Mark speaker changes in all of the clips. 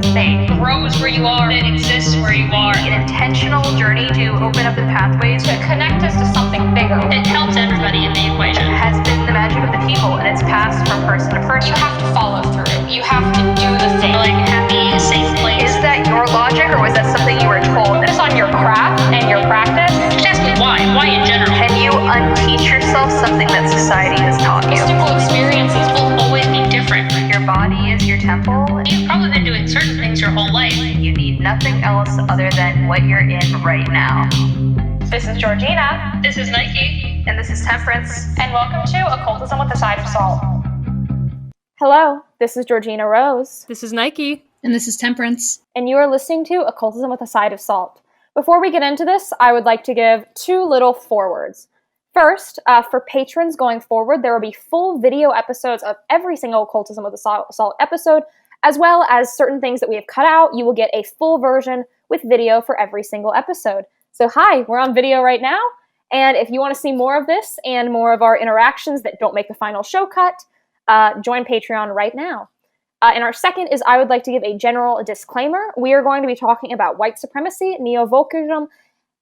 Speaker 1: spiritual thing.
Speaker 2: Grows where you are, it exists where you are.
Speaker 1: An intentional journey to open up the pathways
Speaker 2: To connect us to something bigger. It helps everybody in the equation.
Speaker 1: has been the magic of the people, and it's passed from person to person.
Speaker 2: You have to follow through. You have to do the thing. Like happy, safe place.
Speaker 1: Is that your logic, or was that something you were told?
Speaker 2: Focus on your craft and your practice. Just ask me why. Why in general?
Speaker 1: Can you unteach yourself something that society has taught you?
Speaker 2: Simple experiences will always be different.
Speaker 1: Your body is your temple.
Speaker 2: You've probably been doing certain things your whole life.
Speaker 1: You need nothing else other than what you're in right now.
Speaker 2: This is Georgina. This is Nike.
Speaker 1: And this is Temperance.
Speaker 2: And welcome to Occultism with a Side of Salt.
Speaker 3: Hello, this is Georgina Rose.
Speaker 4: This is Nike.
Speaker 5: And this is Temperance.
Speaker 3: And you are listening to Occultism with a Side of Salt. Before we get into this, I would like to give two little forewords. First, for patrons going forward, there will be full video episodes of every single Occultism with a Salt episode, as well as certain things that we have cut out. You will get a full version with video for every single episode. So hi, we're on video right now, and if you want to see more of this and more of our interactions that don't make the final show cut, join Patreon right now. And our second is I would like to give a general disclaimer. We are going to be talking about white supremacy, neo-wokeism,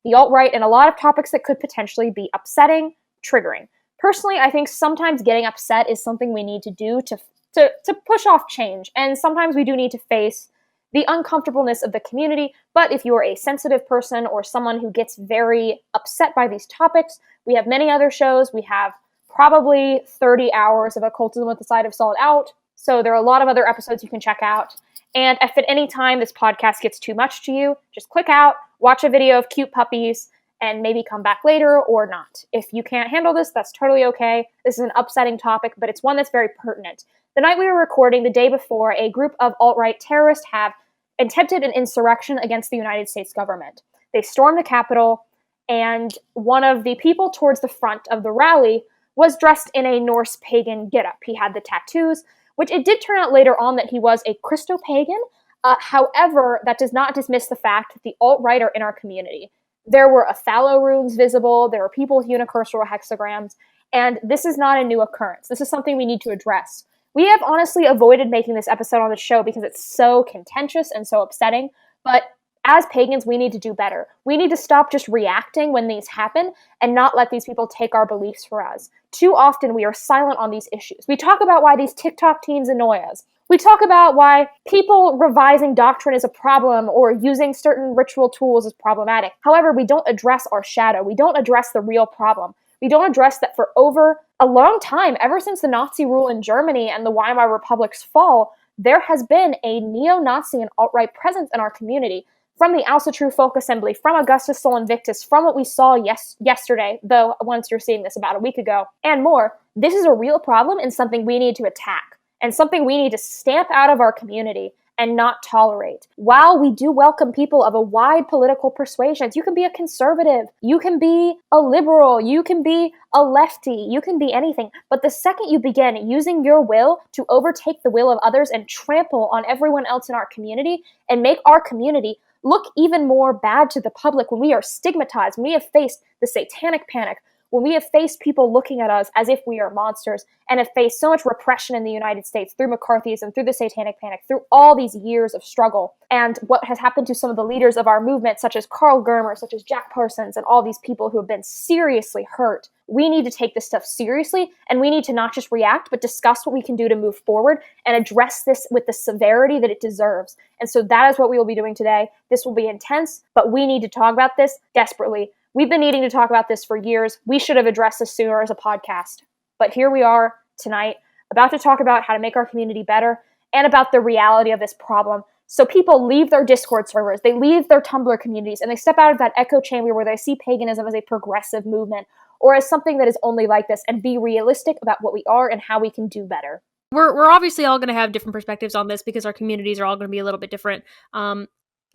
Speaker 3: the alt-right, and a lot of topics that could potentially be upsetting, triggering. Personally, I think sometimes getting upset is something we need to do to push off change, and sometimes we do need to face the uncomfortableness of the community, but if you are a sensitive person or someone who gets very upset by these topics, we have many other shows. We have probably 30 hours of Occultism with a Side of Salt out, so there are a lot of other episodes you can check out. And if at any time this podcast gets too much to you, just click out, watch a video of cute puppies, and maybe come back later or not. If you can't handle this, that's totally okay. This is an upsetting topic, but it's one that's very pertinent. The night we were recording, the day before, a group of alt-right terrorists have attempted an insurrection against the United States government. They stormed the Capitol, and one of the people towards the front of the rally was dressed in a Norse pagan getup. He had the tattoos, which it did turn out later on that he was a Christo-pagan. However, that does not dismiss the fact that the alt-right are in our community. There were Athalo runes visible, there were people with unicursal hexagrams, and this is not a new occurrence. This is something we need to address. We have honestly avoided making this episode on the show because it's so contentious and so upsetting, but as pagans, we need to do better. We need to stop just reacting when these happen and not let these people take our beliefs for us. Too often, we are silent on these issues. We talk about why these TikTok teens annoy us. We talk about why people revising doctrine is a problem or using certain ritual tools is problematic. However, we don't address our shadow. We don't address the real problem. We don't address that for over a long time, ever since the Nazi rule in Germany and the Weimar Republic's fall, there has been a neo-Nazi and alt-right presence in our community. From the Alsa Folk Assembly, from Augustus Sol Invictus, from what we saw yesterday, though once you're seeing this about a week ago, and more, this is a real problem and something we need to attack, and something we need to stamp out of our community and not tolerate. While we do welcome people of a wide political persuasions, you can be a conservative, you can be a liberal, you can be a lefty, you can be anything. But the second you begin using your will to overtake the will of others and trample on everyone else in our community and make our community look even more bad to the public, when we are stigmatized, when we have faced the satanic panic, when we have faced people looking at us as if we are monsters, and have faced so much repression in the United States through McCarthyism, through the satanic panic, through all these years of struggle, and what has happened to some of the leaders of our movement, such as Carl Germer, such as Jack Parsons, and all these people who have been seriously hurt, we need to take this stuff seriously, and we need to not just react, but discuss what we can do to move forward and address this with the severity that it deserves. And so that is what we will be doing today. This will be intense, but we need to talk about this desperately. We've been needing to talk about this for years. We should have addressed this sooner as a podcast. But here we are tonight, about to talk about how to make our community better and about the reality of this problem. So people leave their Discord servers, they leave their Tumblr communities, and they step out of that echo chamber where they see paganism as a progressive movement or as something that is only like this, and be realistic about what we are and how we can do better.
Speaker 4: We're obviously all going to have different perspectives on this because our communities are all going to be a little bit different.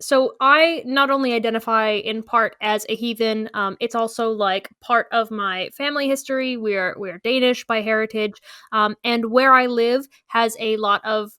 Speaker 4: So I not only identify in part as a heathen, it's also like part of my family history. We're Danish by heritage, and where I live has a lot of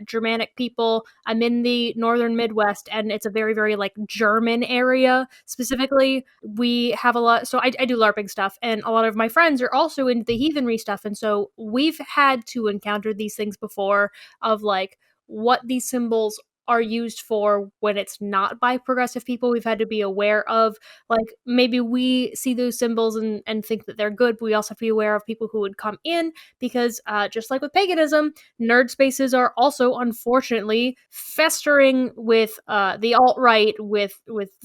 Speaker 4: Germanic people. I'm in the northern Midwest, and it's a very, very like German area specifically. We have a lot, so I do LARPing stuff, and a lot of my friends are also into the heathenry stuff, and so we've had to encounter these things before of like what these symbols are used for when it's not by progressive people. We've had to be aware of, like, maybe we see those symbols and think that they're good, but we also have to be aware of people who would come in because just like with paganism, nerd spaces are also unfortunately festering with the alt-right, with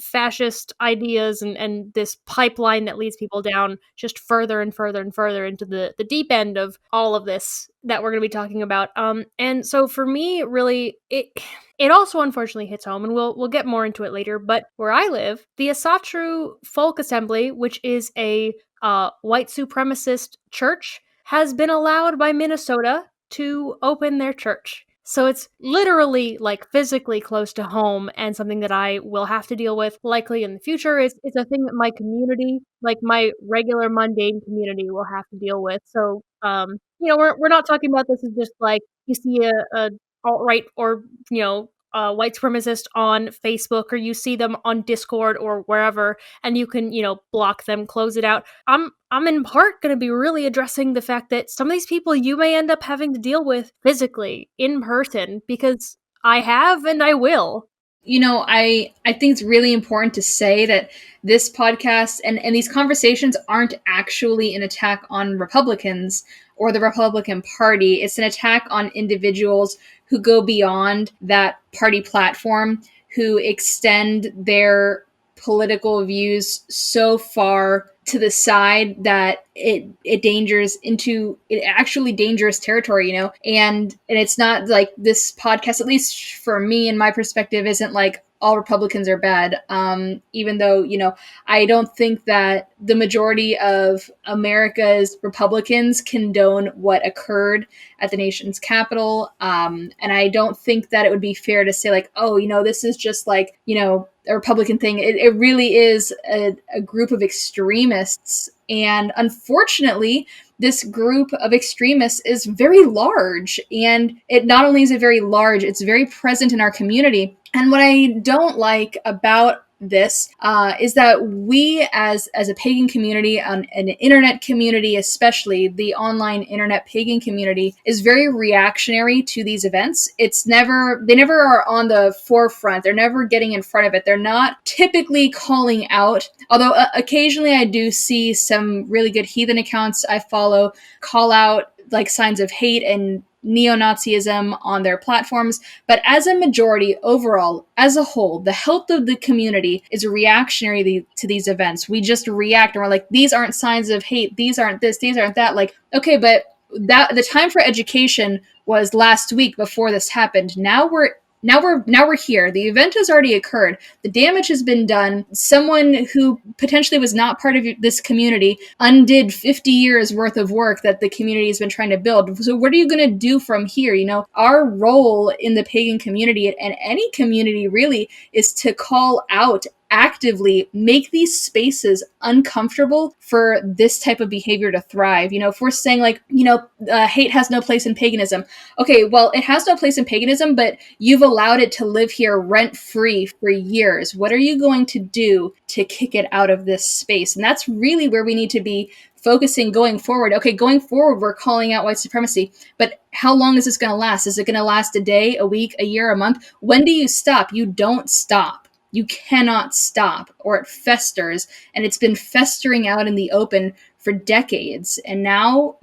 Speaker 4: fascist ideas, and this pipeline that leads people down just further and further and further into the deep end of all of this that we're going to be talking about. And so for me, really, it also unfortunately hits home, and we'll get more into it later. But where I live, the Asatru Folk Assembly, which is a white supremacist church, has been allowed by Minnesota to open their church. So it's literally, like, physically close to home, and something that I will have to deal with likely in the future. It's a thing that my community, like my regular mundane community, will have to deal with. So, we're not talking about this as just like you see a alt-right or, white supremacist on Facebook, or you see them on Discord or wherever, and you can, block them, close it out. I'm in part going to be really addressing the fact that some of these people you may end up having to deal with physically, in person, because I have and I will.
Speaker 5: I think it's really important to say that this podcast and these conversations aren't actually an attack on Republicans or the Republican Party. It's an attack on individuals who go beyond that party platform, who extend their political views so far to the side that it actually dangerous territory, and it's not like this podcast, at least for me and my perspective, isn't like all Republicans are bad. Even though, I don't think that the majority of America's Republicans condone what occurred at the nation's capital. And I don't think that it would be fair to say like, oh, this is just like, a Republican thing. It really is a group of extremists. And unfortunately, this group of extremists is very large. And it not only is it very large, it's very present in our community. And what I don't like about this is that we as a pagan community, an internet community, especially the online internet pagan community, is very reactionary to these events. They never are on the forefront. They're never getting in front of it. They're not typically calling out, although occasionally I do see some really good heathen accounts I follow call out like signs of hate and neo-Nazism on their platforms. But as a majority, overall, as a whole, the health of the community is reactionary to these events. We just react and we're like, these aren't signs of hate. These aren't this, these aren't that. Like, okay, but the time for education was last week before this happened. Now we're here. The event has already occurred. The damage has been done. Someone who potentially was not part of this community undid 50 years worth of work that the community has been trying to build. So what are you going to do from here? Our role in the pagan community and any community really is to call out, actively make these spaces uncomfortable for this type of behavior to thrive. If we're saying like, hate has no place in paganism. Okay, well, it has no place in paganism, but you've allowed it to live here rent-free for years. What are you going to do to kick it out of this space? And that's really where we need to be focusing going forward. Okay, going forward, we're calling out white supremacy, but how long is this going to last? Is it going to last a day, a week, a year, a month? When do you stop? You don't stop. You cannot stop, or it festers, and it's been festering out in the open for decades. And now,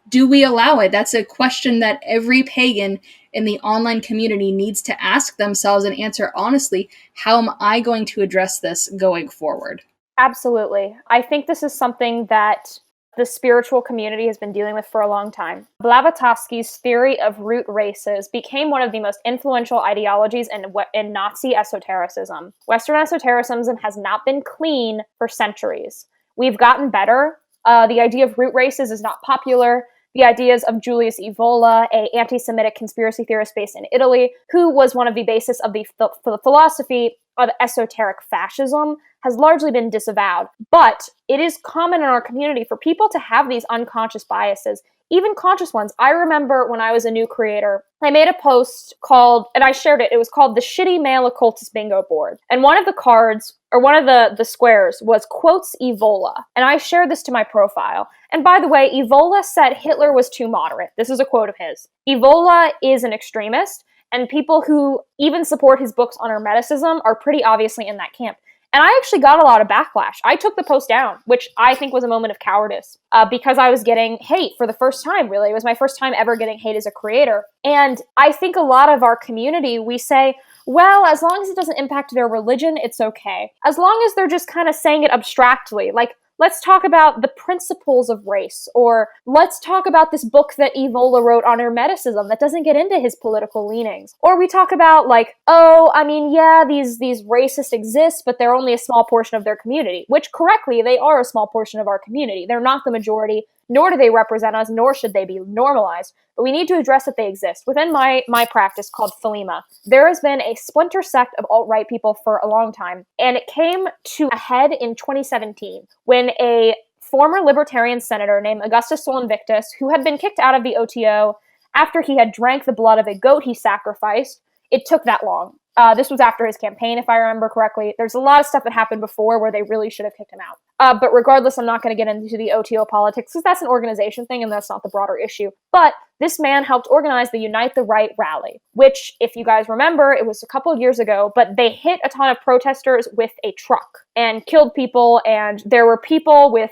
Speaker 5: do we allow it? That's a question that every pagan in the online community needs to ask themselves and answer honestly. How am I going to address this going forward?
Speaker 3: Absolutely. I think this is something that the spiritual community has been dealing with for a long time. Blavatsky's theory of root races became one of the most influential ideologies in Nazi esotericism. Western esotericism has not been clean for centuries. We've gotten better. The idea of root races is not popular. The ideas of Julius Evola, an anti-Semitic conspiracy theorist based in Italy, who was one of the basis of the philosophy of esoteric fascism, has largely been disavowed. But it is common in our community for people to have these unconscious biases, even conscious ones. I remember when I was a new creator, I made a post called, and I shared it, it was called The Shitty Male Occultist Bingo Board. And one of the cards, or one of the squares, was quotes Evola. And I shared this to my profile. And by the way, Evola said Hitler was too moderate. This is a quote of his. Evola is an extremist, And people who even support his books on Hermeticism are pretty obviously in that camp. And I actually got a lot of backlash. I took the post down, which I think was a moment of cowardice, because I was getting hate for the first time, really. It was my first time ever getting hate as a creator. And I think a lot of our community, we say, well, as long as it doesn't impact their religion, it's okay. As long as they're just kind of saying it abstractly, like, let's talk about the principles of race, or let's talk about this book that Evola wrote on Hermeticism that doesn't get into his political leanings. Or we talk about, like, oh, I mean, yeah, these racists exist, but they're only a small portion of their community, which correctly, they are a small portion of our community. They're not the majority, nor do they represent us, nor should they be normalized. But we need to address that they exist. Within my practice called Thelema, there has been a splinter sect of alt-right people for a long time, and it came to a head in 2017 when a former libertarian senator named Augustus Sol Invictus, who had been kicked out of the OTO after he had drank the blood of a goat he sacrificed. It took that long. This was after his campaign, if I remember correctly. There's a lot of stuff that happened before where they really should have kicked him out. But regardless, I'm not going to get into the OTO politics because that's an organization thing and that's not the broader issue. But this man helped organize the Unite the Right rally, which, if you guys remember, it was a couple of years ago, but they hit a ton of protesters with a truck and killed people. And there were people with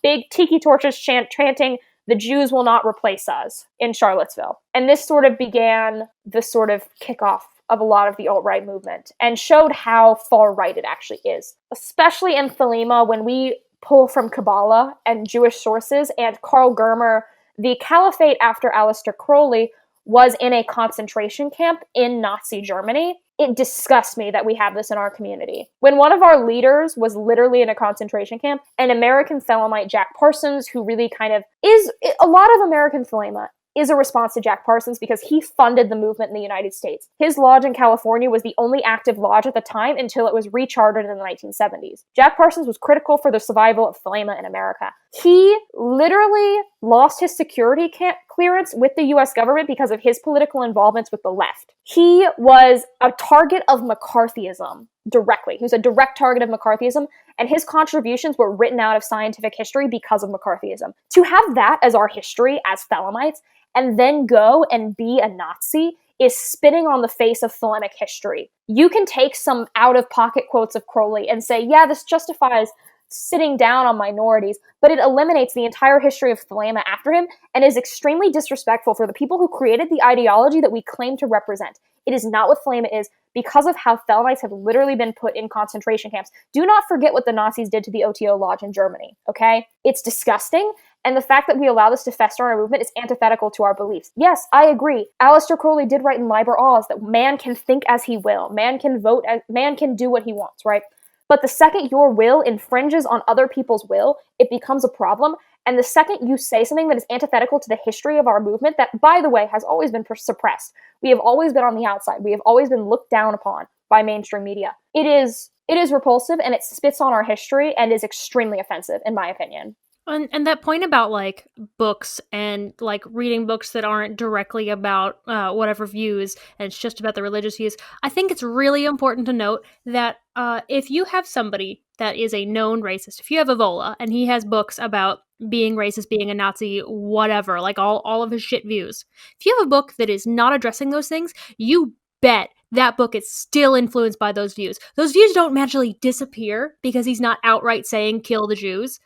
Speaker 3: big tiki torches chanting, "The Jews will not replace us," in Charlottesville. And this sort of began the sort of kickoff of a lot of the alt-right movement and showed how far-right it actually is. Especially in Thelema, when we pull from Kabbalah and Jewish sources, and Karl Germer, the caliphate after Aleister Crowley was in a concentration camp in Nazi Germany. It disgusts me that we have this in our community. When one of our leaders was literally in a concentration camp, an American Thelemite, Jack Parsons, who really kind of is, a lot of American Thelema is a response to Jack Parsons because he funded the movement in the United States. His lodge in California was the only active lodge at the time until it was rechartered in the 1970s. Jack Parsons was critical for the survival of Thelema in America. He literally lost his security clearance with the US government because of his political involvements with the left. He was a target of McCarthyism directly. He was a direct target of McCarthyism, and his contributions were written out of scientific history because of McCarthyism. To have that as our history as Thelemites, and then go and be a Nazi, is spitting on the face of Thelemic history. You can take some out-of-pocket quotes of Crowley and say, yeah, this justifies sitting down on minorities, but it eliminates the entire history of Thelema after him and is extremely disrespectful for the people who created the ideology that we claim to represent. It is not what Thelema is because of how Thelemites have literally been put in concentration camps. Do not forget what the Nazis did to the OTO Lodge in Germany, okay? It's disgusting, and the fact that we allow this to fester in our movement is antithetical to our beliefs. Yes, I agree. Aleister Crowley did write in Liber Oz that man can think as he will. Man can vote, man can do what he wants, right? But the second your will infringes on other people's will, it becomes a problem. And the second you say something that is antithetical to the history of our movement, that, by the way, has always been suppressed. We have always been on the outside. We have always been looked down upon by mainstream media. It is repulsive, and it spits on our history and is extremely offensive, in my opinion.
Speaker 4: And that point about, like, books and, like, reading books that aren't directly about whatever views, and it's just about the religious views, I think it's really important to note that if you have somebody that is a known racist, if you have Evola, and he has books about being racist, being a Nazi, whatever, like all of his shit views, if you have a book that is not addressing those things, you bet that book is still influenced by those views. Those views don't magically disappear because he's not outright saying kill the Jews.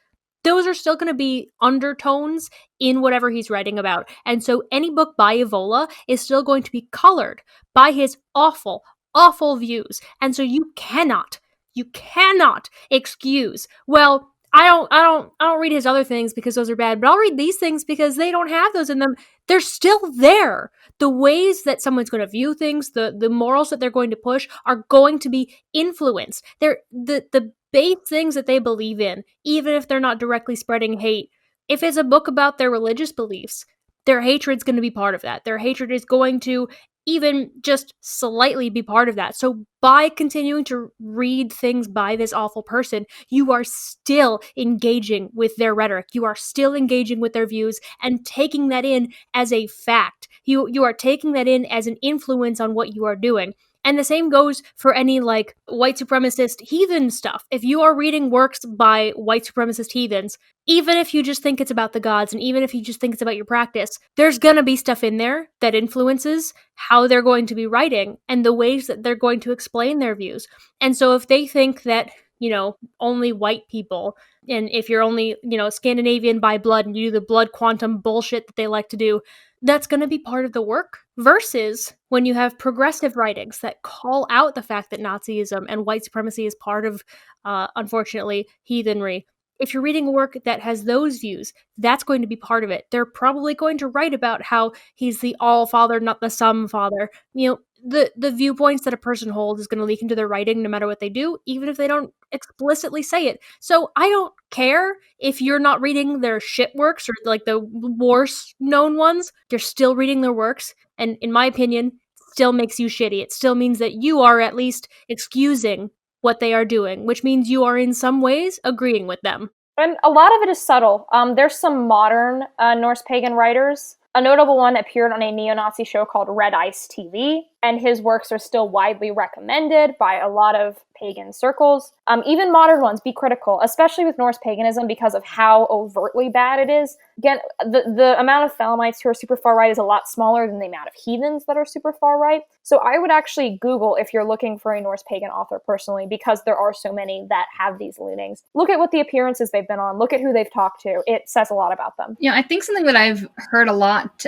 Speaker 4: Those are still going to be undertones in whatever he's writing about. And so any book by Evola is still going to be colored by his awful, awful views. And so you cannot excuse, well, I don't read his other things because those are bad, but I'll read these things because they don't have those in them. They're still there. The ways that someone's going to view things, the morals that they're going to push are going to be influenced. They're the base things that they believe in, even if they're not directly spreading hate. If it's a book about their religious beliefs, their hatred's going to be part of that. Their hatred is going to even just slightly be part of that. So by continuing to read things by this awful person, you are still engaging with their rhetoric. You are still engaging with their views and taking that in as a fact. You are taking that in as an influence on what you are doing. And the same goes for any like white supremacist heathen stuff. If you are reading works by white supremacist heathens, even if you just think it's about the gods and even if you just think it's about your practice, there's gonna be stuff in there that influences how they're going to be writing and the ways that they're going to explain their views. And so if they think that, only white people, and if you're only, Scandinavian by blood and you do the blood quantum bullshit that they like to do, that's going to be part of the work. Versus when you have progressive writings that call out the fact that Nazism and white supremacy is part of, unfortunately, heathenry. If you're reading a work that has those views, that's going to be part of it. They're probably going to write about how he's the all father, not the some father. The viewpoints that a person holds is going to leak into their writing no matter what they do, even if they don't explicitly say it. So I don't care if you're not reading their shit works or like the worst known ones. You're still reading their works, and in my opinion, still makes you shitty. It still means that you are at least excusing what they are doing, which means you are in some ways agreeing with them.
Speaker 3: And a lot of it is subtle. There's some modern Norse pagan writers. A notable one appeared on a neo-Nazi show called Red Ice TV, and his works are still widely recommended by a lot of pagan circles. Even modern ones, be critical, especially with Norse paganism because of how overtly bad it is. Again, the amount of Thelemites who are super far right is a lot smaller than the amount of heathens that are super far right. So I would actually Google if you're looking for a Norse pagan author personally, because there are so many that have these leanings. Look at what the appearances they've been on. Look at who they've talked to. It says a lot about them.
Speaker 5: Yeah, I think something that I've heard a lot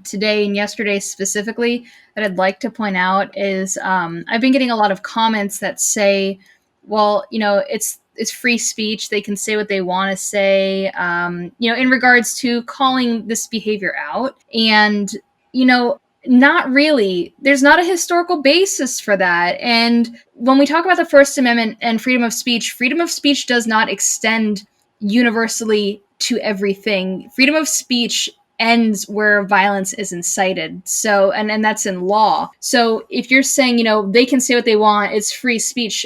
Speaker 5: today and yesterday specifically that I'd like to point out is I've been getting a lot of comments that say, well, it's free speech. They can say what they want to say, in regards to calling this behavior out. And, not really. There's not a historical basis for that. And when we talk about the First Amendment and freedom of speech does not extend universally to everything. Freedom of speech ends where violence is incited. So, and that's in law. So if you're saying, they can say what they want, it's free speech.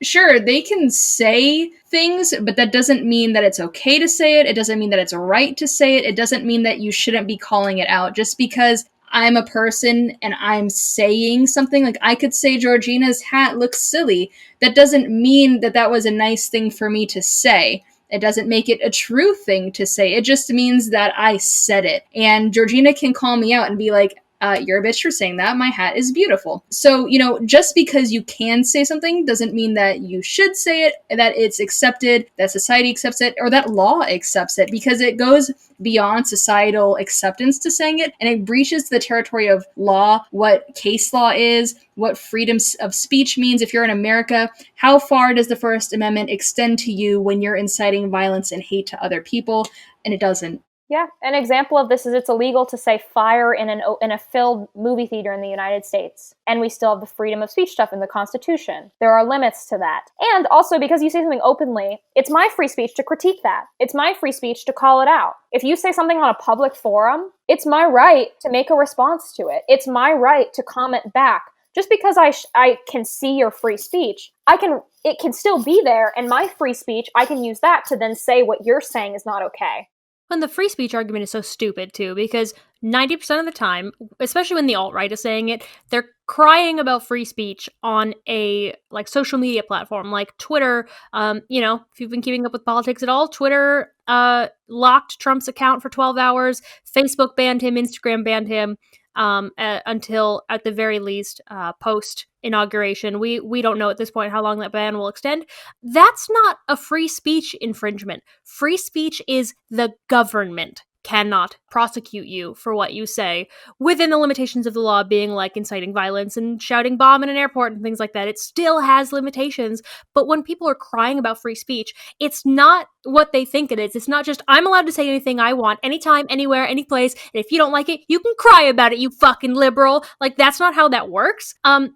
Speaker 5: Sure, they can say things, but that doesn't mean that it's okay to say it. It doesn't mean that it's right to say it. It doesn't mean that you shouldn't be calling it out. Just because I'm a person and I'm saying something, like I could say Georgina's hat looks silly. That doesn't mean that that was a nice thing for me to say. It doesn't make it a true thing to say. It just means that I said it. And Georgina can call me out and be like, you're a bitch for saying that. My hat is beautiful. So, just because you can say something doesn't mean that you should say it, that it's accepted, that society accepts it, or that law accepts it, because it goes beyond societal acceptance to saying it, and it breaches the territory of law, what case law is, what freedom of speech means. If you're in America, how far does the First Amendment extend to you when you're inciting violence and hate to other people? And it doesn't.
Speaker 3: Yeah, an example of this is it's illegal to say fire in a filled movie theater in the United States. And we still have the freedom of speech stuff in the Constitution. There are limits to that. And also, because you say something openly, it's my free speech to critique that. It's my free speech to call it out. If you say something on a public forum, it's my right to make a response to it. It's my right to comment back. Just because I can see your free speech, it can still be there, and my free speech, I can use that to then say what you're saying is not okay.
Speaker 4: And the free speech argument is so stupid, too, because 90% of the time, especially when the alt-right is saying it, they're crying about free speech on a social media platform like Twitter. If you've been keeping up with politics at all, Twitter locked Trump's account for 12 hours. Facebook banned him. Instagram banned him until, at the very least, post inauguration. We don't know at this point how long that ban will extend. That's not a free speech infringement. Free speech is the government cannot prosecute you for what you say within the limitations of the law, being like inciting violence and shouting bomb in an airport and things like that. It still has limitations. But when people are crying about free speech, it's not what they think it is. It's not just, I'm allowed to say anything I want, anytime, anywhere, any place, and if you don't like it, you can cry about it, you fucking liberal. That's not how that works.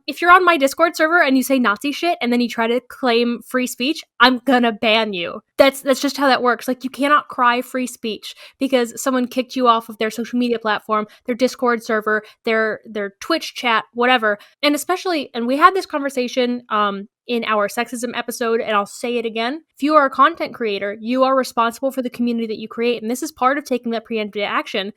Speaker 4: If you're on my Discord server and you say Nazi shit and then you try to claim free speech, I'm gonna ban you. That's just how that works. You cannot cry free speech because someone kicked you off of their social media platform, their Discord server, their Twitch chat, whatever. And especially, and we had this conversation in our sexism episode, and I'll say it again. If you are a content creator, you are responsible for the community that you create. And this is part of taking that preemptive action.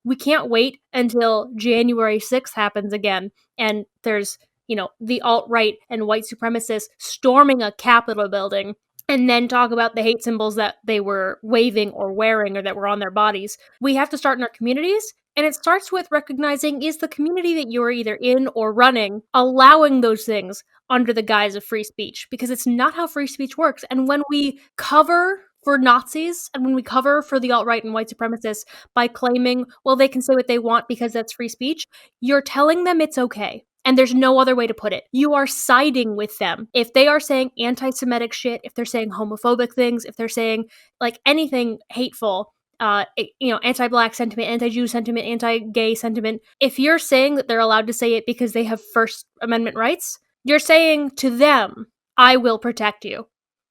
Speaker 4: We can't wait until January 6th happens again. And there's the alt-right and white supremacists storming a Capitol building and then talk about the hate symbols that they were waving or wearing or that were on their bodies. We have to start in our communities, and it starts with recognizing, is the community that you are either in or running allowing those things under the guise of free speech? Because it's not how free speech works. And when we cover for Nazis and when we cover for the alt-right and white supremacists by claiming, well, they can say what they want because that's free speech, you're telling them it's okay. And there's no other way to put it. You are siding with them. If they are saying anti-Semitic shit, if they're saying homophobic things, if they're saying like anything hateful, anti-Black sentiment, anti-Jew sentiment, anti-gay sentiment, if you're saying that they're allowed to say it because they have First Amendment rights, you're saying to them, I will protect you.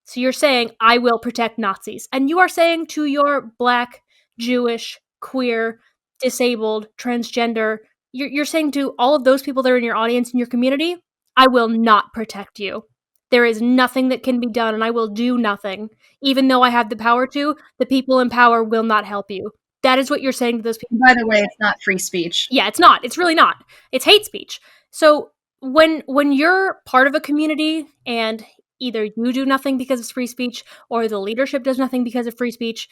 Speaker 4: So you're saying, I will protect Nazis. And you are saying to your Black, Jewish, queer, disabled, transgender, you're saying to all of those people that are in your audience, in your community, I will not protect you. There is nothing that can be done, and I will do nothing. Even though I have the power to, the people in power will not help you. That is what you're saying to those people.
Speaker 5: By the way, it's not free speech.
Speaker 4: Yeah, it's not. It's really not. It's hate speech. So when you're part of a community and either you do nothing because it's free speech or the leadership does nothing because of free speech,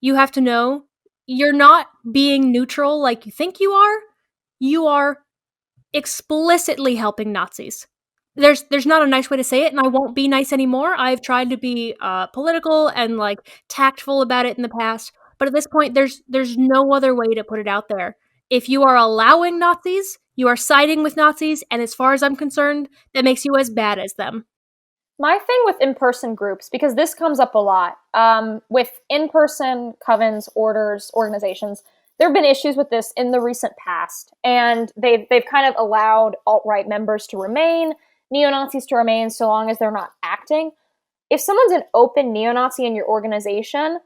Speaker 4: you have to know you're not being neutral like you think you are. You are explicitly helping Nazis. There's not a nice way to say it, and I won't be nice anymore. I've tried to be political and like tactful about it in the past, but at this point, there's no other way to put it out there. If you are allowing Nazis, you are siding with Nazis, and as far as I'm concerned, that makes you as bad as them.
Speaker 3: My thing with in-person groups, because this comes up a lot, with in-person covens, orders, organizations, there have been issues with this in the recent past, and they've kind of allowed alt-right members to remain, neo-Nazis to remain, so long as they're not acting. If someone's an open neo-Nazi in your organization,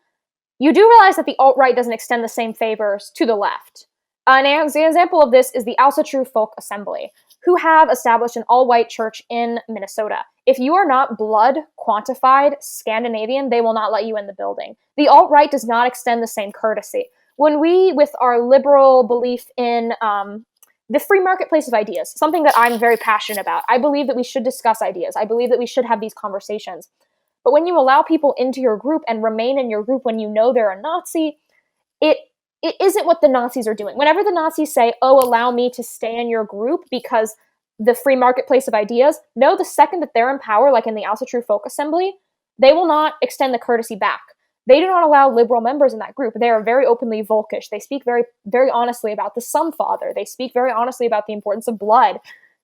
Speaker 3: you do realize that the alt-right doesn't extend the same favors to the left. An example of this is the True Folk Assembly, who have established an all-white church in Minnesota. If you are not blood quantified Scandinavian, they will not let you in the building. The alt-right does not extend the same courtesy. When we, with our liberal belief in the free marketplace of ideas, something that I'm very passionate about, I believe that we should discuss ideas. I believe that we should have these conversations. But when you allow people into your group and remain in your group when you know they're a Nazi, it isn't what the Nazis are doing. Whenever the Nazis say, oh, allow me to stay in your group because the free marketplace of ideas, no, the second that they're in power, like in the True Folk Assembly, they will not extend the courtesy back. They do not allow liberal members in that group. They are very openly Volkish. They speak very, very honestly about the Sun Father. They speak very honestly about the importance of blood.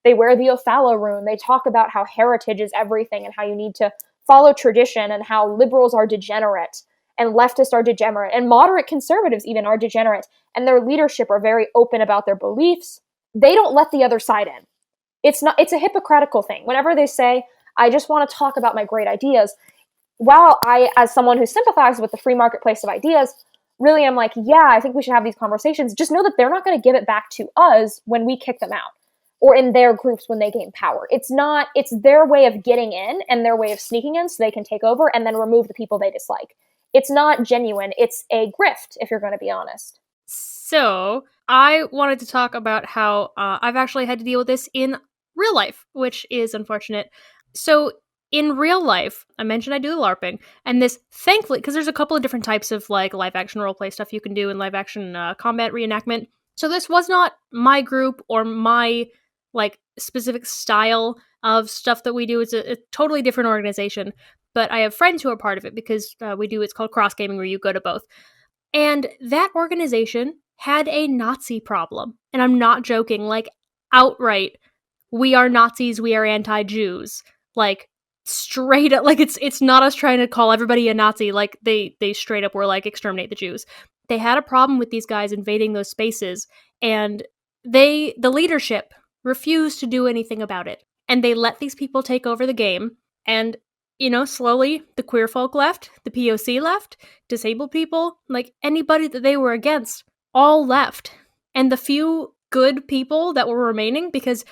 Speaker 3: They wear the Othala rune. They talk about how heritage is everything and how you need to follow tradition and how liberals are degenerate and leftists are degenerate and moderate conservatives even are degenerate. And their leadership are very open about their beliefs. They don't let the other side in. It's a hypocritical thing. Whenever they say, I just want to talk about my great ideas, while I, as someone who sympathizes with the free marketplace of ideas, really am like, yeah, I think we should have these conversations. Just know that they're not going to give it back to us when we kick them out or in their groups when they gain power. It's their way of getting in and their way of sneaking in so they can take over and then remove the people they dislike. It's not genuine. It's a grift, if you're going to be honest.
Speaker 4: So I wanted to talk about how I've actually had to deal with this in real life, which is unfortunate. So in real life, I mentioned I do the LARPing, and this, thankfully, because there's a couple of different types of like live action roleplay stuff you can do in live action combat reenactment. So this was not my group or my like specific style of stuff that we do. It's a totally different organization, but I have friends who are part of it because it's called cross gaming, where you go to both. And that organization had a Nazi problem, and I'm not joking. Like outright, we are Nazis. We are anti-Jews. Like straight up, like it's not us trying to call everybody a Nazi. Like they straight up were like, exterminate the Jews. They had a problem with these guys invading those spaces, and the leadership refused to do anything about it. And they let these people take over the game, and slowly the queer folk left, the POC left, disabled people, like anybody that they were against, all left. And the few good people that were remaining, because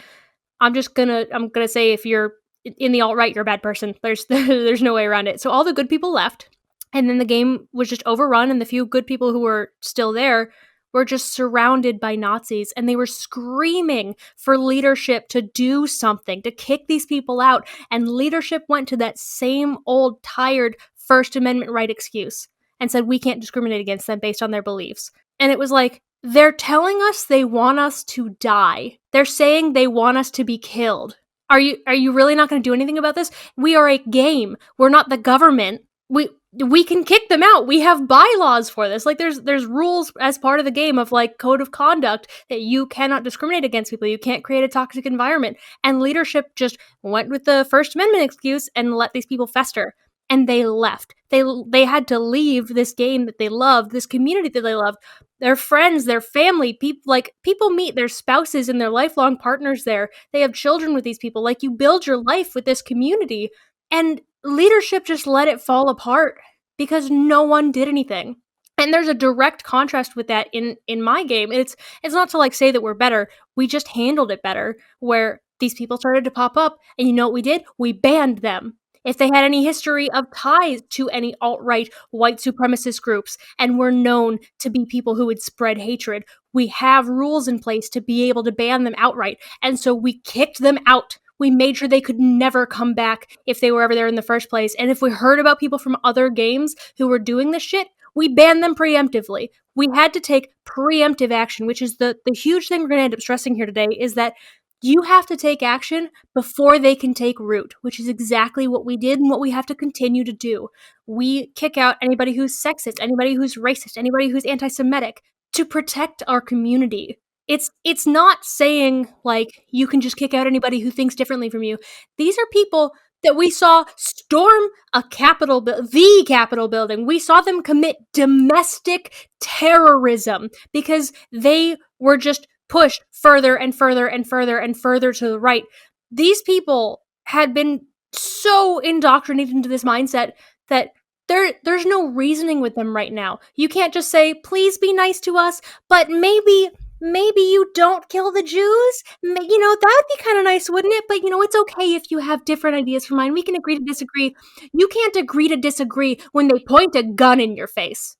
Speaker 4: I'm gonna say if you're in the alt-right, you're a bad person. There's no way around it. So all the good people left, and then the game was just overrun, and the few good people who were still there were just surrounded by Nazis, and they were screaming for leadership to do something, to kick these people out. And leadership went to that same old, tired First Amendment right excuse and said, we can't discriminate against them based on their beliefs. And it was like, they're telling us they want us to die. They're saying they want us to be killed. Are you really not going to do anything about this? We are a game. We're not the government. We can kick them out. We have bylaws for this. Like, there's rules as part of the game of, like, code of conduct that you cannot discriminate against people. You can't create a toxic environment. And leadership just went with the First Amendment excuse and let these people fester. And they left. They had to leave this game that they loved, this community that they loved, their friends, their family, people meet their spouses and their lifelong partners there. They have children with these people. Like, you build your life with this community, and leadership just let it fall apart because no one did anything. And there's a direct contrast with that in my game. It's not to, like, say that we're better. We just handled it better, where these people started to pop up, and you know what we did? We banned them. If they had any history of ties to any alt-right white supremacist groups and were known to be people who would spread hatred, we have rules in place to be able to ban them outright. And so we kicked them out. We made sure they could never come back if they were ever there in the first place. And if we heard about people from other games who were doing this shit, we banned them preemptively. We had to take preemptive action, which is the huge thing we're going to end up stressing here today, is that you have to take action before they can take root, which is exactly what we did and what we have to continue to do. We kick out anybody who's sexist, anybody who's racist, anybody who's anti-Semitic, to protect our community. It's not saying, like, you can just kick out anybody who thinks differently from you. These are people that we saw storm the Capitol building. We saw them commit domestic terrorism because they were just pushed further and further and further and further to the right. These people had been so indoctrinated into this mindset that there's no reasoning with them right now. You can't just say, please be nice to us, but maybe you don't kill the Jews. You know, that would be kind of nice, wouldn't it? But, you know, it's okay if you have different ideas from mine. We can agree to disagree. You can't agree to disagree when they point a gun in your face.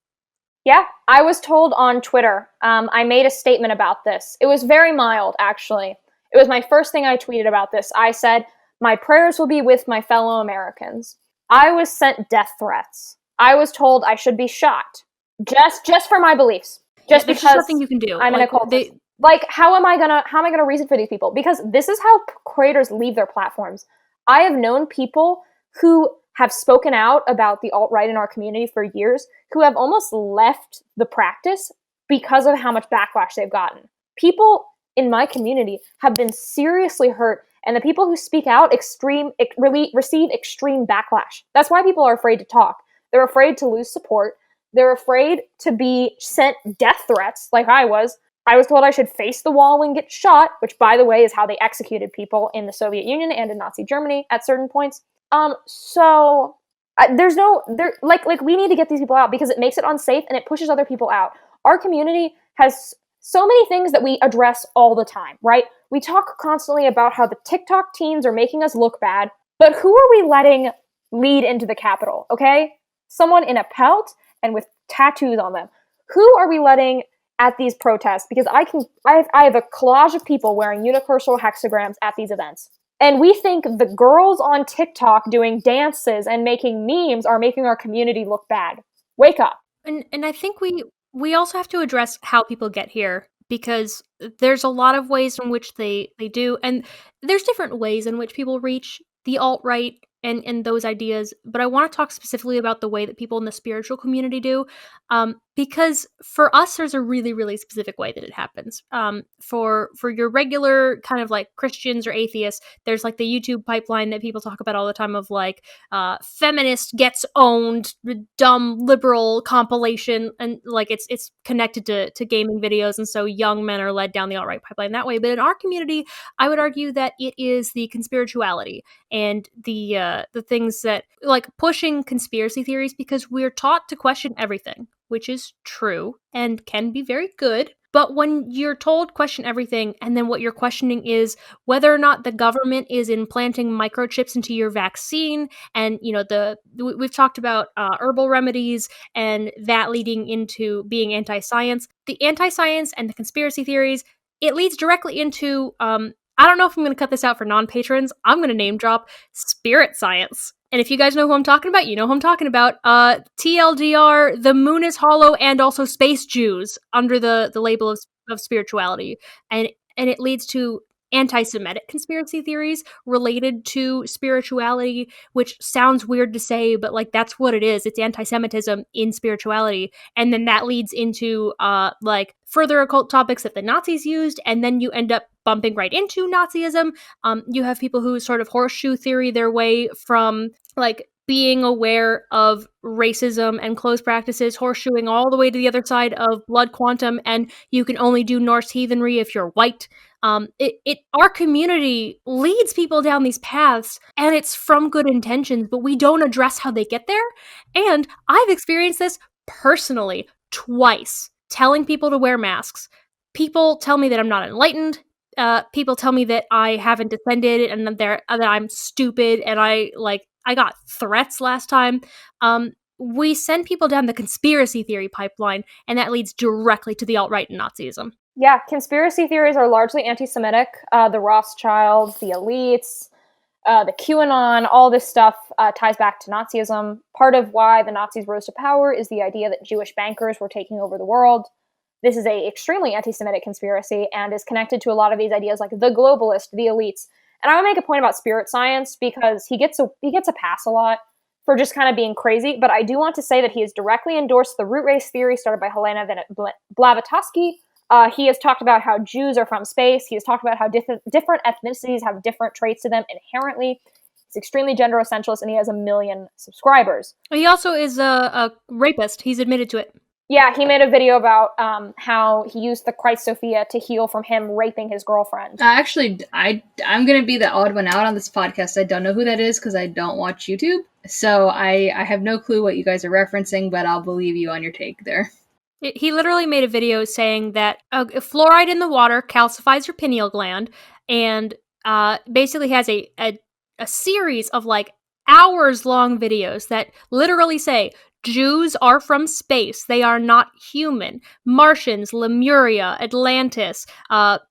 Speaker 3: Yeah, I was told on Twitter, I made a statement about this. It was very mild, actually. It was my first thing I tweeted about this. I said, my prayers will be with my fellow Americans. I was sent death threats. I was told I should be shot. Just for my beliefs. Just
Speaker 4: There's
Speaker 3: because
Speaker 4: nothing you can do.
Speaker 3: I'm an occultist. Like, how am I gonna reason for these people? Because this is how creators leave their platforms. I have known people who have spoken out about the alt-right in our community for years, who have almost left the practice because of how much backlash they've gotten. People in my community have been seriously hurt, and the people who speak out receive extreme backlash. That's why people are afraid to talk. They're afraid to lose support. They're afraid to be sent death threats, like I was. I was told I should face the wall and get shot, which, by the way, is how they executed people in the Soviet Union and in Nazi Germany at certain points. So we need to get these people out because it makes it unsafe and it pushes other people out. Our community has so many things that we address all the time, right? We talk constantly about how the TikTok teens are making us look bad, but who are we letting lead into the Capitol, okay? Someone in a pelt and with tattoos on them. Who are we letting at these protests? Because I have a collage of people wearing unicursal hexagrams at these events. And we think the girls on TikTok doing dances and making memes are making our community look bad. Wake up.
Speaker 4: And I think we also have to address how people get here, because there's a lot of ways in which they do, and there's different ways in which people reach the alt-right and those ideas, but I want to talk specifically about the way that people in the spiritual community do, because for us, there's a really, really specific way that it happens. For your regular kind of like Christians or atheists, there's like the YouTube pipeline that people talk about all the time of like, feminist gets owned, dumb liberal compilation, and like it's connected to gaming videos, and so young men are led down the alt-right pipeline that way. But in our community, I would argue that it is the conspirituality and the things that, like, pushing conspiracy theories, because we're taught to question everything, which is true and can be very good. But when you're told question everything, and then what you're questioning is whether or not the government is implanting microchips into your vaccine, and we've talked about herbal remedies and that leading into being anti-science. The anti-science and the conspiracy theories, it leads directly into I don't know if I'm going to cut this out for non-patrons. I'm going to name drop spirit science. And if you guys know who I'm talking about, you know who I'm talking about. TLDR, the moon is hollow, and also space Jews under the label of spirituality. And it leads to anti-Semitic conspiracy theories related to spirituality, which sounds weird to say, but like that's what it is. It's anti-Semitism in spirituality. And then that leads into like further occult topics that the Nazis used, and then you end up bumping right into Nazism. You have people who sort of horseshoe theory their way from like being aware of racism and clothes practices, horseshoeing all the way to the other side of blood quantum, and you can only do Norse heathenry if you're white. Our community leads people down these paths, and it's from good intentions, but we don't address how they get there. And I've experienced this personally twice, telling people to wear masks. People tell me that I'm not enlightened. People tell me that I haven't defended and that I'm stupid, and I got threats last time. We send people down the conspiracy theory pipeline, and that leads directly to the alt-right and Nazism.
Speaker 3: Yeah, conspiracy theories are largely anti-Semitic. The Rothschilds, the elites, the QAnon, all this stuff ties back to Nazism. Part of why the Nazis rose to power is the idea that Jewish bankers were taking over the world. This is a extremely anti-Semitic conspiracy and is connected to a lot of these ideas like the globalist, the elites. And I would make a point about spirit science because he gets a pass a lot for just kind of being crazy. But I do want to say that he has directly endorsed the root race theory started by Helena Blavatsky. He has talked about how Jews are from space. He has talked about how different ethnicities have different traits to them inherently. He's extremely gender essentialist, and he has 1 million subscribers.
Speaker 4: He also is a rapist. He's admitted to it.
Speaker 3: Yeah, he made a video about how he used the Christ Sophia to heal from him raping his girlfriend.
Speaker 5: Actually, I'm going to be the odd one out on this podcast. I don't know who that is because I don't watch YouTube. So I have no clue what you guys are referencing, but I'll believe you on your take there.
Speaker 4: He literally made a video saying that fluoride in the water calcifies your pineal gland, and basically has a series of like hours-long videos that literally say, Jews are from space. They are not human. Martians, Lemuria, Atlantis.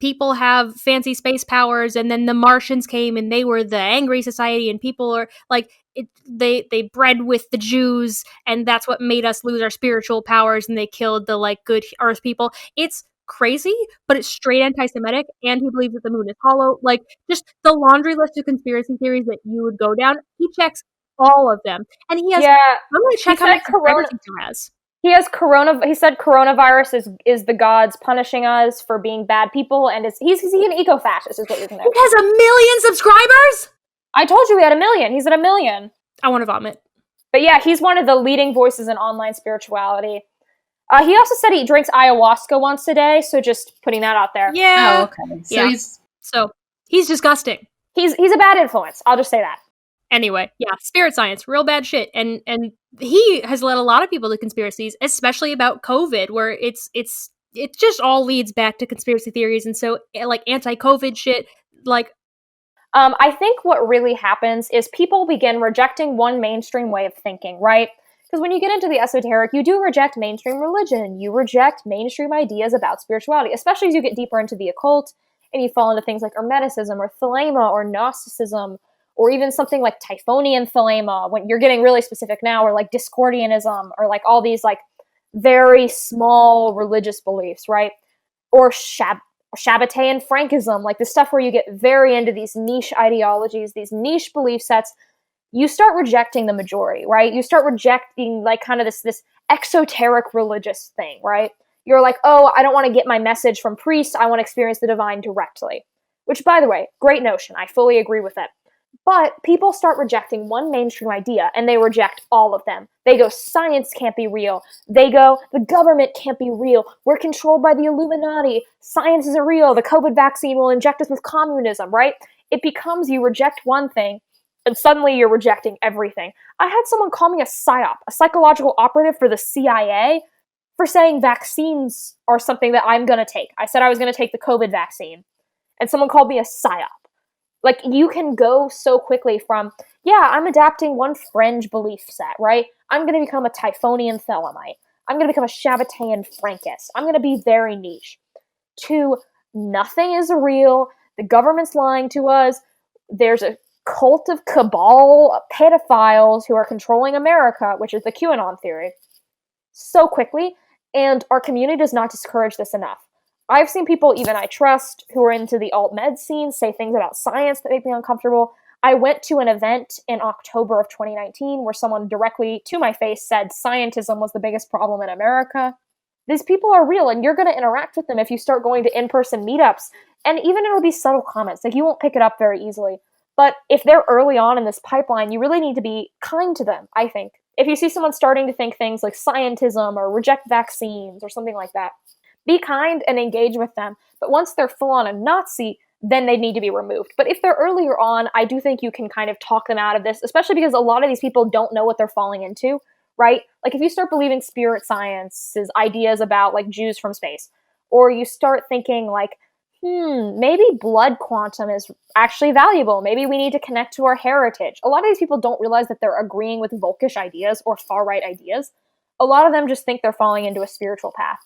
Speaker 4: People have fancy space powers, and then the Martians came and they were the angry society, and people are like, they bred with the Jews, and that's what made us lose our spiritual powers, and they killed the like good Earth people. It's crazy, but it's straight anti-Semitic, and he believes that the moon is hollow. Like, just the laundry list of conspiracy theories that you would go down, he checks all of them. And he has, I'm going to check how many subscribers he has.
Speaker 3: He said coronavirus is the gods punishing us for being bad people, and he's an eco-fascist is what you're going to.
Speaker 4: He has 1 million subscribers?
Speaker 3: I told you he had 1 million. He's at 1 million.
Speaker 4: I want to vomit.
Speaker 3: But yeah, he's one of the leading voices in online spirituality. He also said he drinks ayahuasca once a day, so just putting that out there.
Speaker 4: Yeah.
Speaker 5: Oh, okay. So
Speaker 4: he's disgusting.
Speaker 3: He's a bad influence. I'll just say that.
Speaker 4: Anyway, yeah, spirit science, real bad shit. And he has led a lot of people to conspiracies, especially about COVID, where it just all leads back to conspiracy theories. And so like anti-COVID shit, like
Speaker 3: I think what really happens is people begin rejecting one mainstream way of thinking, right? Because when you get into the esoteric, you do reject mainstream religion. You reject mainstream ideas about spirituality, especially as you get deeper into the occult and you fall into things like Hermeticism or Thelema or Gnosticism, or even something like Typhonian Thelema, when you're getting really specific now, or like Discordianism, or like all these like very small religious beliefs, right? Or Shabbatean Frankism, like the stuff where you get very into these niche ideologies, these niche belief sets. You start rejecting the majority, right? You start rejecting like kind of this exoteric religious thing, right? You're like, oh, I don't want to get my message from priests. I want to experience the divine directly. Which, by the way, great notion. I fully agree with it. But people start rejecting one mainstream idea, and they reject all of them. They go, science can't be real. They go, the government can't be real. We're controlled by the Illuminati. Science isn't real. The COVID vaccine will inject us with communism, right? It becomes you reject one thing, and suddenly you're rejecting everything. I had someone call me a PSYOP, a psychological operative for the CIA. for saying vaccines are something that I'm going to take. I said I was going to take the COVID vaccine, and someone called me a psyop. Like, you can go so quickly from, yeah, I'm adapting one fringe belief set, right? I'm going to become a Typhonian Thelemite. I'm going to become a Shabbatean Frankist. I'm going to be very niche. To nothing is real. The government's lying to us. There's a cult of cabal pedophiles who are controlling America, which is the QAnon theory, so quickly. And our community does not discourage this enough. I've seen people, even I trust, who are into the alt-med scene say things about science that make me uncomfortable. I went to an event in October of 2019 where someone directly to my face said scientism was the biggest problem in America. These people are real, and you're going to interact with them if you start going to in-person meetups. And even it'll be subtle comments. Like, you won't pick it up very easily. But if they're early on in this pipeline, you really need to be kind to them, I think. If you see someone starting to think things like scientism or reject vaccines or something like that, be kind and engage with them. But once they're full on a Nazi, then they need to be removed. But if they're earlier on, I do think you can kind of talk them out of this, especially because a lot of these people don't know what they're falling into, right? Like, if you start believing spirit science's ideas about, like, Jews from space, or you start thinking, like, maybe blood quantum is actually valuable. Maybe we need to connect to our heritage. A lot of these people don't realize that they're agreeing with Volkish ideas or far-right ideas. A lot of them just think they're falling into a spiritual path.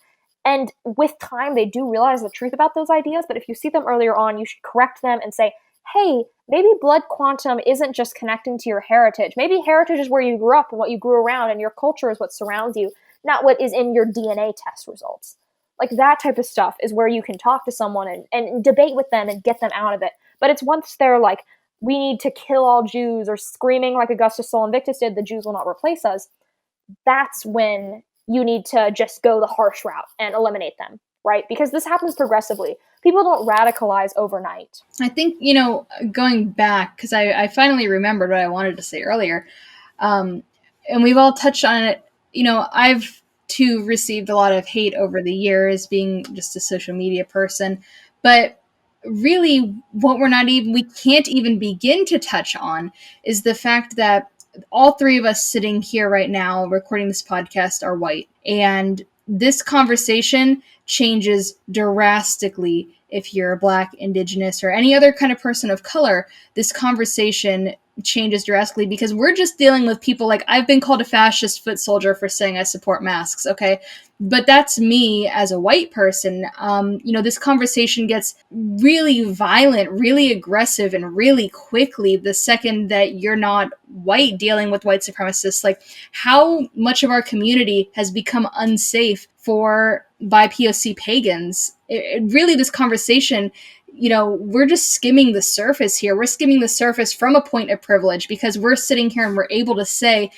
Speaker 3: And with time, they do realize the truth about those ideas, but if you see them earlier on, you should correct them and say, hey, maybe blood quantum isn't just connecting to your heritage. Maybe heritage is where you grew up and what you grew around, and your culture is what surrounds you, not what is in your DNA test results. Like, that type of stuff is where you can talk to someone and debate with them and get them out of it. But it's once they're like, we need to kill all Jews, or screaming like Augustus Sol Invictus did, the Jews will not replace us, that's when you need to just go the harsh route and eliminate them, right? Because this happens progressively. People don't radicalize overnight.
Speaker 5: I think, going back, because I finally remembered what I wanted to say earlier, and we've all touched on it. I've too received a lot of hate over the years, being just a social media person, but really what we can't even begin to touch on is the fact that all three of us sitting here right now recording this podcast are white, and this conversation changes drastically if you're Black, Indigenous, or any other kind of person of color. This conversation changes drastically because we're just dealing with people like, I've been called a fascist foot soldier for saying I support masks, okay? But that's me as a white person. This conversation gets really violent, really aggressive, and really quickly the second that you're not white dealing with white supremacists. Like, how much of our community has become unsafe for BIPOC pagans? Really, this conversation, we're just skimming the surface here. We're skimming the surface from a point of privilege because we're sitting here and we're able to say,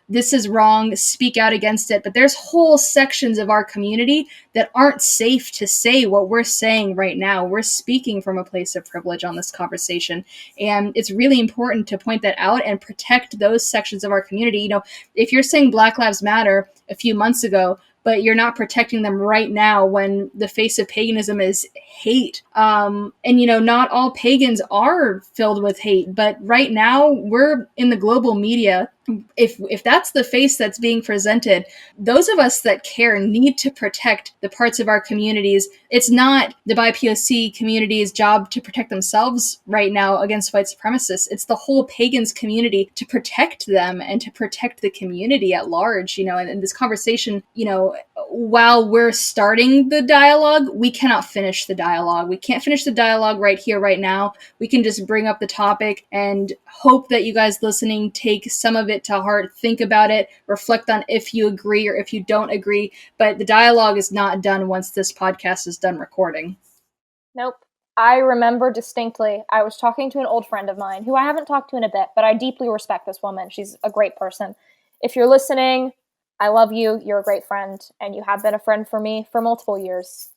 Speaker 5: this is wrong, speak out against it. But there's whole sections of our community that aren't safe to say what we're saying right now. We're speaking from a place of privilege on this conversation. And it's really important to point that out and protect those sections of our community. If you're saying Black Lives Matter a few months ago, but you're not protecting them right now when the face of paganism is hate. Not all pagans are filled with hate, but right now we're in the global media. If that's the face that's being presented, those of us that care need to protect the parts of our communities. It's not the BIPOC community's job to protect themselves right now against white supremacists. It's the whole pagans community to protect them and to protect the community at large, and this conversation, while we're starting the dialogue, we cannot finish the dialogue. We can't finish the dialogue right here, right now. We can just bring up the topic and hope that you guys listening take some of it to heart, think about it, reflect on if you agree or if you don't agree. But the dialogue is not done once this podcast is done recording.
Speaker 3: Nope. I remember distinctly, I was talking to an old friend of mine who I haven't talked to in a bit, but I deeply respect this woman. She's a great person. If you're listening, I love you. You're a great friend, and you have been a friend for me for multiple years.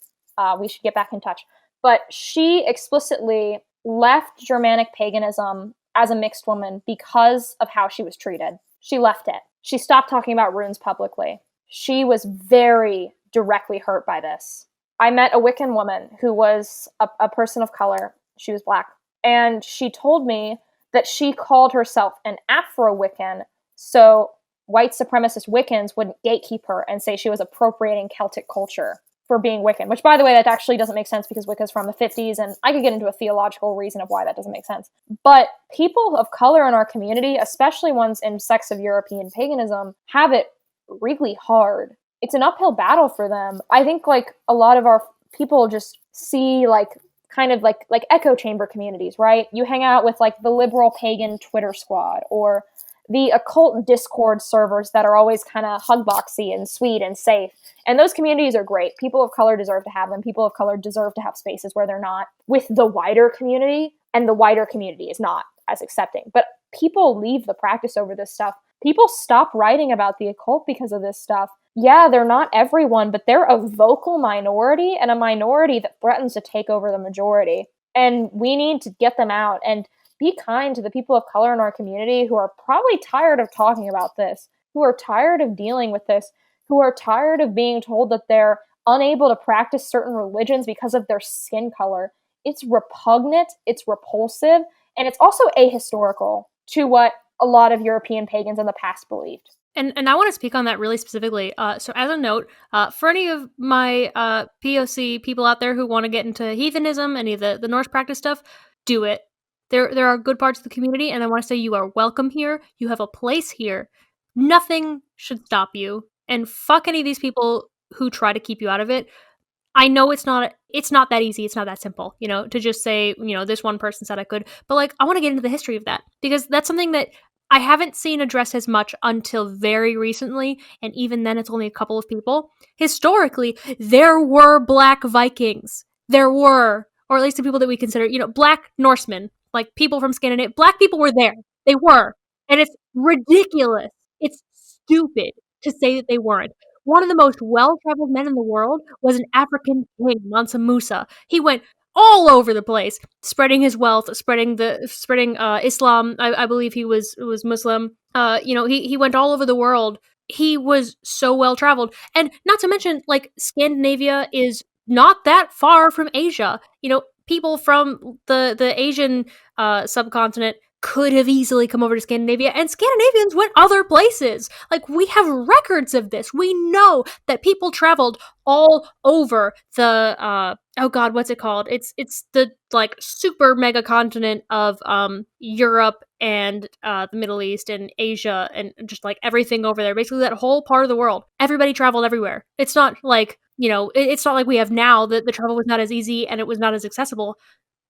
Speaker 3: We should get back in touch. But she explicitly left Germanic paganism as a mixed woman because of how she was treated. She left it. She stopped talking about runes publicly. She was very directly hurt by this. I met a Wiccan woman who was a person of color. She was Black. And she told me that she called herself an Afro-Wiccan so white supremacist Wiccans wouldn't gatekeep her and say she was appropriating Celtic culture for being Wiccan, which, by the way, that actually doesn't make sense because Wicca's from the 50s, and I could get into a theological reason of why that doesn't make sense. But people of color in our community, especially ones in sects of European paganism, have it really hard. It's an uphill battle for them. I think, like, a lot of our people just see, like, kind of like echo chamber communities, right? You hang out with, like, the liberal pagan Twitter squad, or the occult Discord servers that are always kind of hugboxy and sweet and safe. And those communities are great. People of color deserve to have them. People of color deserve to have spaces where they're not with the wider community, and the wider community is not as accepting. But people leave the practice over this stuff. People stop writing about the occult because of this stuff. Yeah, they're not everyone, but they're a vocal minority, and a minority that threatens to take over the majority. And we need to get them out and be kind to the people of color in our community who are probably tired of talking about this, who are tired of dealing with this, who are tired of being told that they're unable to practice certain religions because of their skin color. It's repugnant, it's repulsive, and it's also ahistorical to what a lot of European pagans in the past believed.
Speaker 4: And I want to speak on that really specifically. So as a note, for any of my POC people out there who want to get into heathenism, any of the Norse practice stuff, do it. There are good parts of the community, and I want to say you are welcome here. You have a place here. Nothing should stop you. And fuck any of these people who try to keep you out of it. I know it's not that easy. It's not that simple, to just say, this one person said I could. But, like, I want to get into the history of that, because that's something that I haven't seen addressed as much until very recently, and even then it's only a couple of people. Historically, there were Black Vikings. There were, or at least the people that we consider, Black Norsemen, like people from Scandinavia. Black people were there. They were. And it's ridiculous. It's stupid to say that they weren't. One of the most well-traveled men in the world was an African king, Mansa Musa. He went all over the place, spreading his wealth, spreading Islam. I believe he was Muslim. He went all over the world. He was so well-traveled. And not to mention, like, Scandinavia is not that far from Asia. People from the Asian subcontinent could have easily come over to Scandinavia, and Scandinavians went other places. Like, we have records of this. We know that people traveled all over the what's it called? It's the, like, super mega continent of Europe and the Middle East and Asia and just, like, everything over there. Basically, that whole part of the world. Everybody traveled everywhere. It's not like, it's not like we have now that the travel was not as easy and it was not as accessible,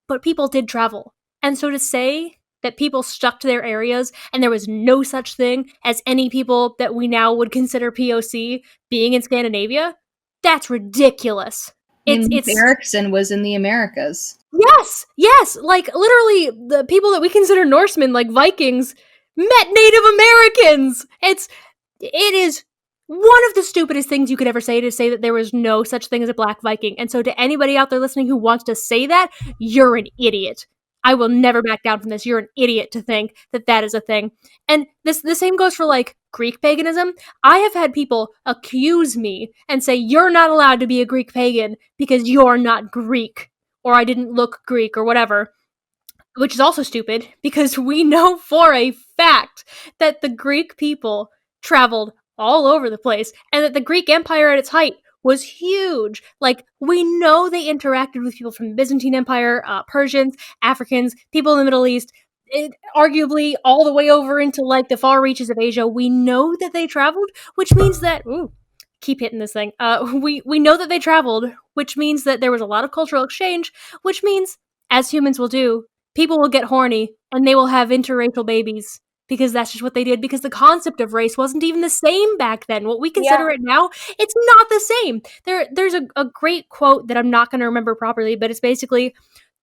Speaker 4: but people did travel. And so to say that people stuck to their areas and there was no such thing as any people that we now would consider POC being in Scandinavia, that's ridiculous.
Speaker 5: Erickson was in the Americas.
Speaker 4: Yes, like, literally the people that we consider Norsemen, like Vikings, met Native Americans. It is one of the stupidest things you could ever say, to say that there was no such thing as a Black Viking. And so to anybody out there listening who wants to say that, you're an idiot. I will never back down from this. You're an idiot to think that that is a thing. And the same goes for, like, Greek paganism. I have had people accuse me and say, you're not allowed to be a Greek pagan because you're not Greek, or I didn't look Greek, or whatever. Which is also stupid, because we know for a fact that the Greek people traveled all over the place, and that the Greek Empire at its height was huge. Like, we know they interacted with people from the Byzantine Empire, Persians, Africans, people in the Middle East, arguably all the way over into, like, the far reaches of Asia. We know that they traveled, which means that keep hitting this thing. We know that they traveled, which means that there was a lot of cultural exchange, which means, as humans will do, people will get horny and they will have interracial babies. Because that's just what they did, because the concept of race wasn't even the same back then. What we consider it now, it's not the same. There's a great quote that I'm not going to remember properly, but it's basically,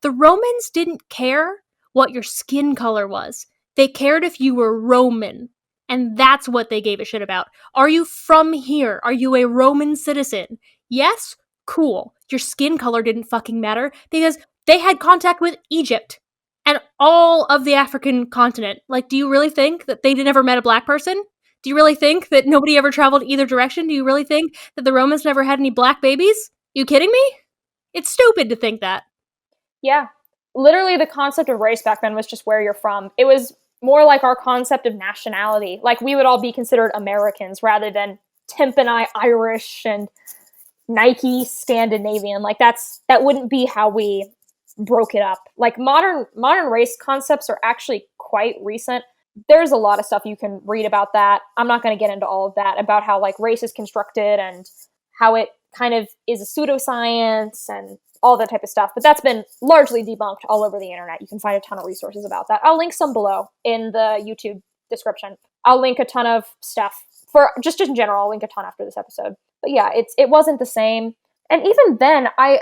Speaker 4: the Romans didn't care what your skin color was. They cared if you were Roman. And that's what they gave a shit about. Are you from here? Are you a Roman citizen? Yes? Cool. Your skin color didn't fucking matter, because they had contact with Egypt and all of the African continent. Like, do you really think that they never met a Black person? Do you really think that nobody ever traveled either direction? Do you really think that the Romans never had any Black babies? You kidding me? It's stupid to think that.
Speaker 3: Yeah. Literally, the concept of race back then was just where you're from. It was more like our concept of nationality. Like, we would all be considered Americans rather than Temperance Irish and Nike Scandinavian. Like, that wouldn't be how we broke it up. Like, modern race concepts are actually quite recent. There's a lot of stuff you can read about that. I'm not going to get into all of that, about how like race is constructed and how it kind of is a pseudoscience and all that type of stuff. But that's been largely debunked all over the internet. You can find a ton of resources about that. I'll link some below in the YouTube description. I'll link a ton of stuff for just in general. I'll link a ton after this episode. But yeah, it wasn't the same. And even then, I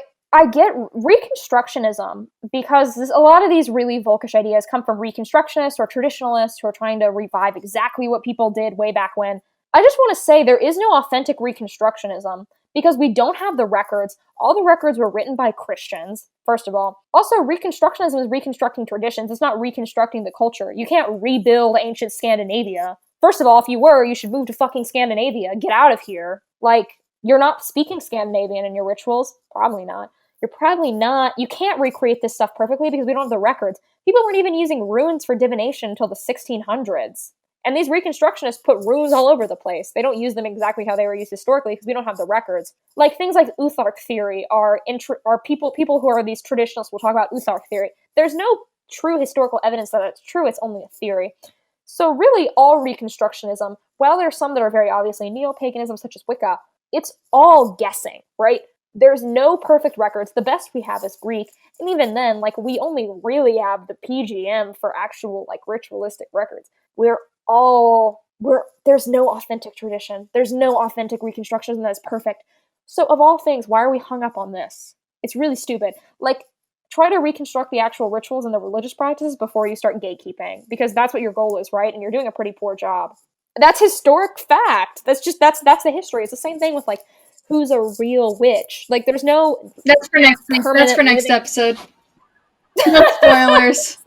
Speaker 3: get Reconstructionism, because a lot of these really Volkish ideas come from Reconstructionists or traditionalists who are trying to revive exactly what people did way back when. I just want to say there is no authentic Reconstructionism, because we don't have the records. All the records were written by Christians, first of all. Also, Reconstructionism is reconstructing traditions. It's not reconstructing the culture. You can't rebuild ancient Scandinavia. First of all, if you were, you should move to fucking Scandinavia. Get out of here. Like, you're not speaking Scandinavian in your rituals. Probably not. You're probably not. You can't recreate this stuff perfectly because we don't have the records. People weren't even using runes for divination until the 1600s. And these Reconstructionists put runes all over the place. They don't use them exactly how they were used historically because we don't have the records. Like, things like Uthark theory are people who are these traditionalists will talk about Uthark theory. There's no true historical evidence that it's true. It's only a theory. So really, all Reconstructionism, while there are some that are very obviously neo-paganism, such as Wicca, it's all guessing, right? There's no perfect records. The best we have is Greek. And even then, like, we only really have the PGM for actual, like, ritualistic records. There's no authentic tradition. There's no authentic Reconstructionism that is perfect. So of all things, why are we hung up on this? It's really stupid. Like, try to reconstruct the actual rituals and the religious practices before you start gatekeeping, because that's what your goal is, right? And you're doing a pretty poor job. That's historic fact. That's the history. It's the same thing with, like, who's a real witch. Like, there's no...
Speaker 5: That's for next episode. No spoilers.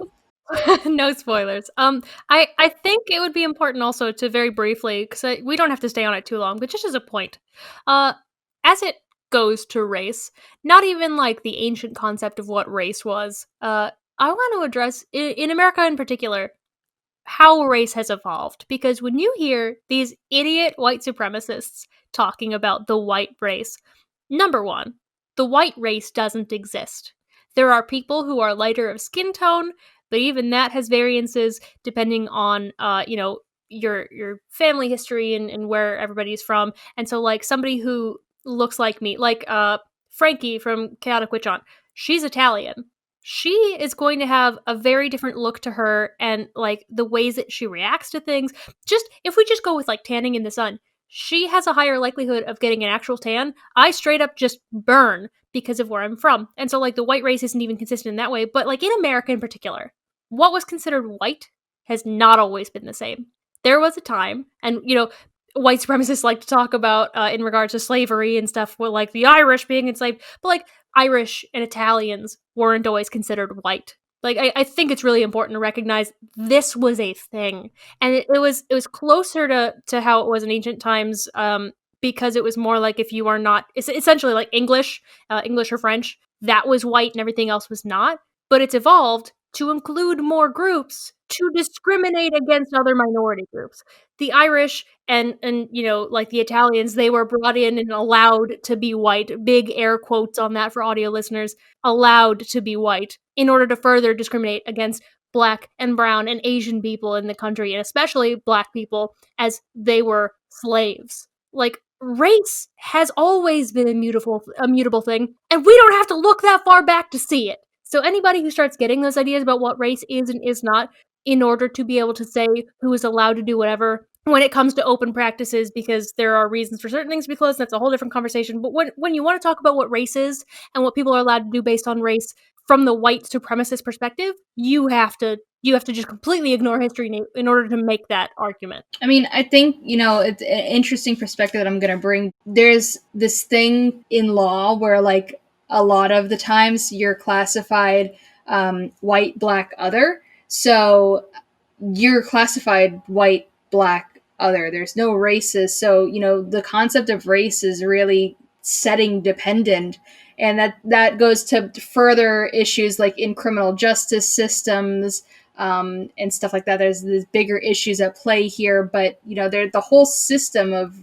Speaker 4: No spoilers. I think it would be important also to very briefly, because we don't have to stay on it too long, but just as a point, as it goes to race, not even like the ancient concept of what race was, I want to address, in America in particular, how race has evolved. Because when you hear these idiot white supremacists talking about the white race, number one, the white race doesn't exist. There are people who are lighter of skin tone, but even that has variances depending on, your family history and where everybody's from. And so, like, somebody who looks like me, like Frankie from Chaotic Witch Hunt, she's Italian. She is going to have a very different look to her, and, like, the ways that she reacts to things. Just, if we just go with, like, tanning in the sun, she has a higher likelihood of getting an actual tan. I straight up just burn because of where I'm from. And so, like, the white race isn't even consistent in that way. But, like, in America in particular, what was considered white has not always been the same. There was a time, and, white supremacists like to talk about in regards to slavery and stuff, with, like, the Irish being enslaved, but, like, Irish and Italians weren't always considered white. Like, I think it's really important to recognize this was a thing, and it was closer to how it was in ancient times, because it was more like, if you are not, it's essentially like English or French, that was white and everything else was not. But it's evolved to include more groups to discriminate against other minority groups. The Irish and like the Italians, they were brought in and allowed to be white, big air quotes on that for audio listeners, allowed to be white, in order to further discriminate against Black and brown and Asian people in the country, and especially Black people, as they were slaves. Like, race has always been a mutable thing, and we don't have to look that far back to see it. So anybody who starts getting those ideas about what race is and is not, in order to be able to say who is allowed to do whatever when it comes to open practices, because there are reasons for certain things to be closed, that's a whole different conversation. But when you want to talk about what race is and what people are allowed to do based on race from the white supremacist perspective, you have to just completely ignore history in order to make that argument.
Speaker 5: I mean, I think, it's an interesting perspective that I'm going to bring. There's this thing in law where, like, a lot of the times you're classified white, black, other. So you're classified white, black, other. There's no races. So, the concept of race is really setting dependent. And that goes to further issues like in criminal justice systems, and stuff like that. There's bigger issues at play here, but there's the whole system of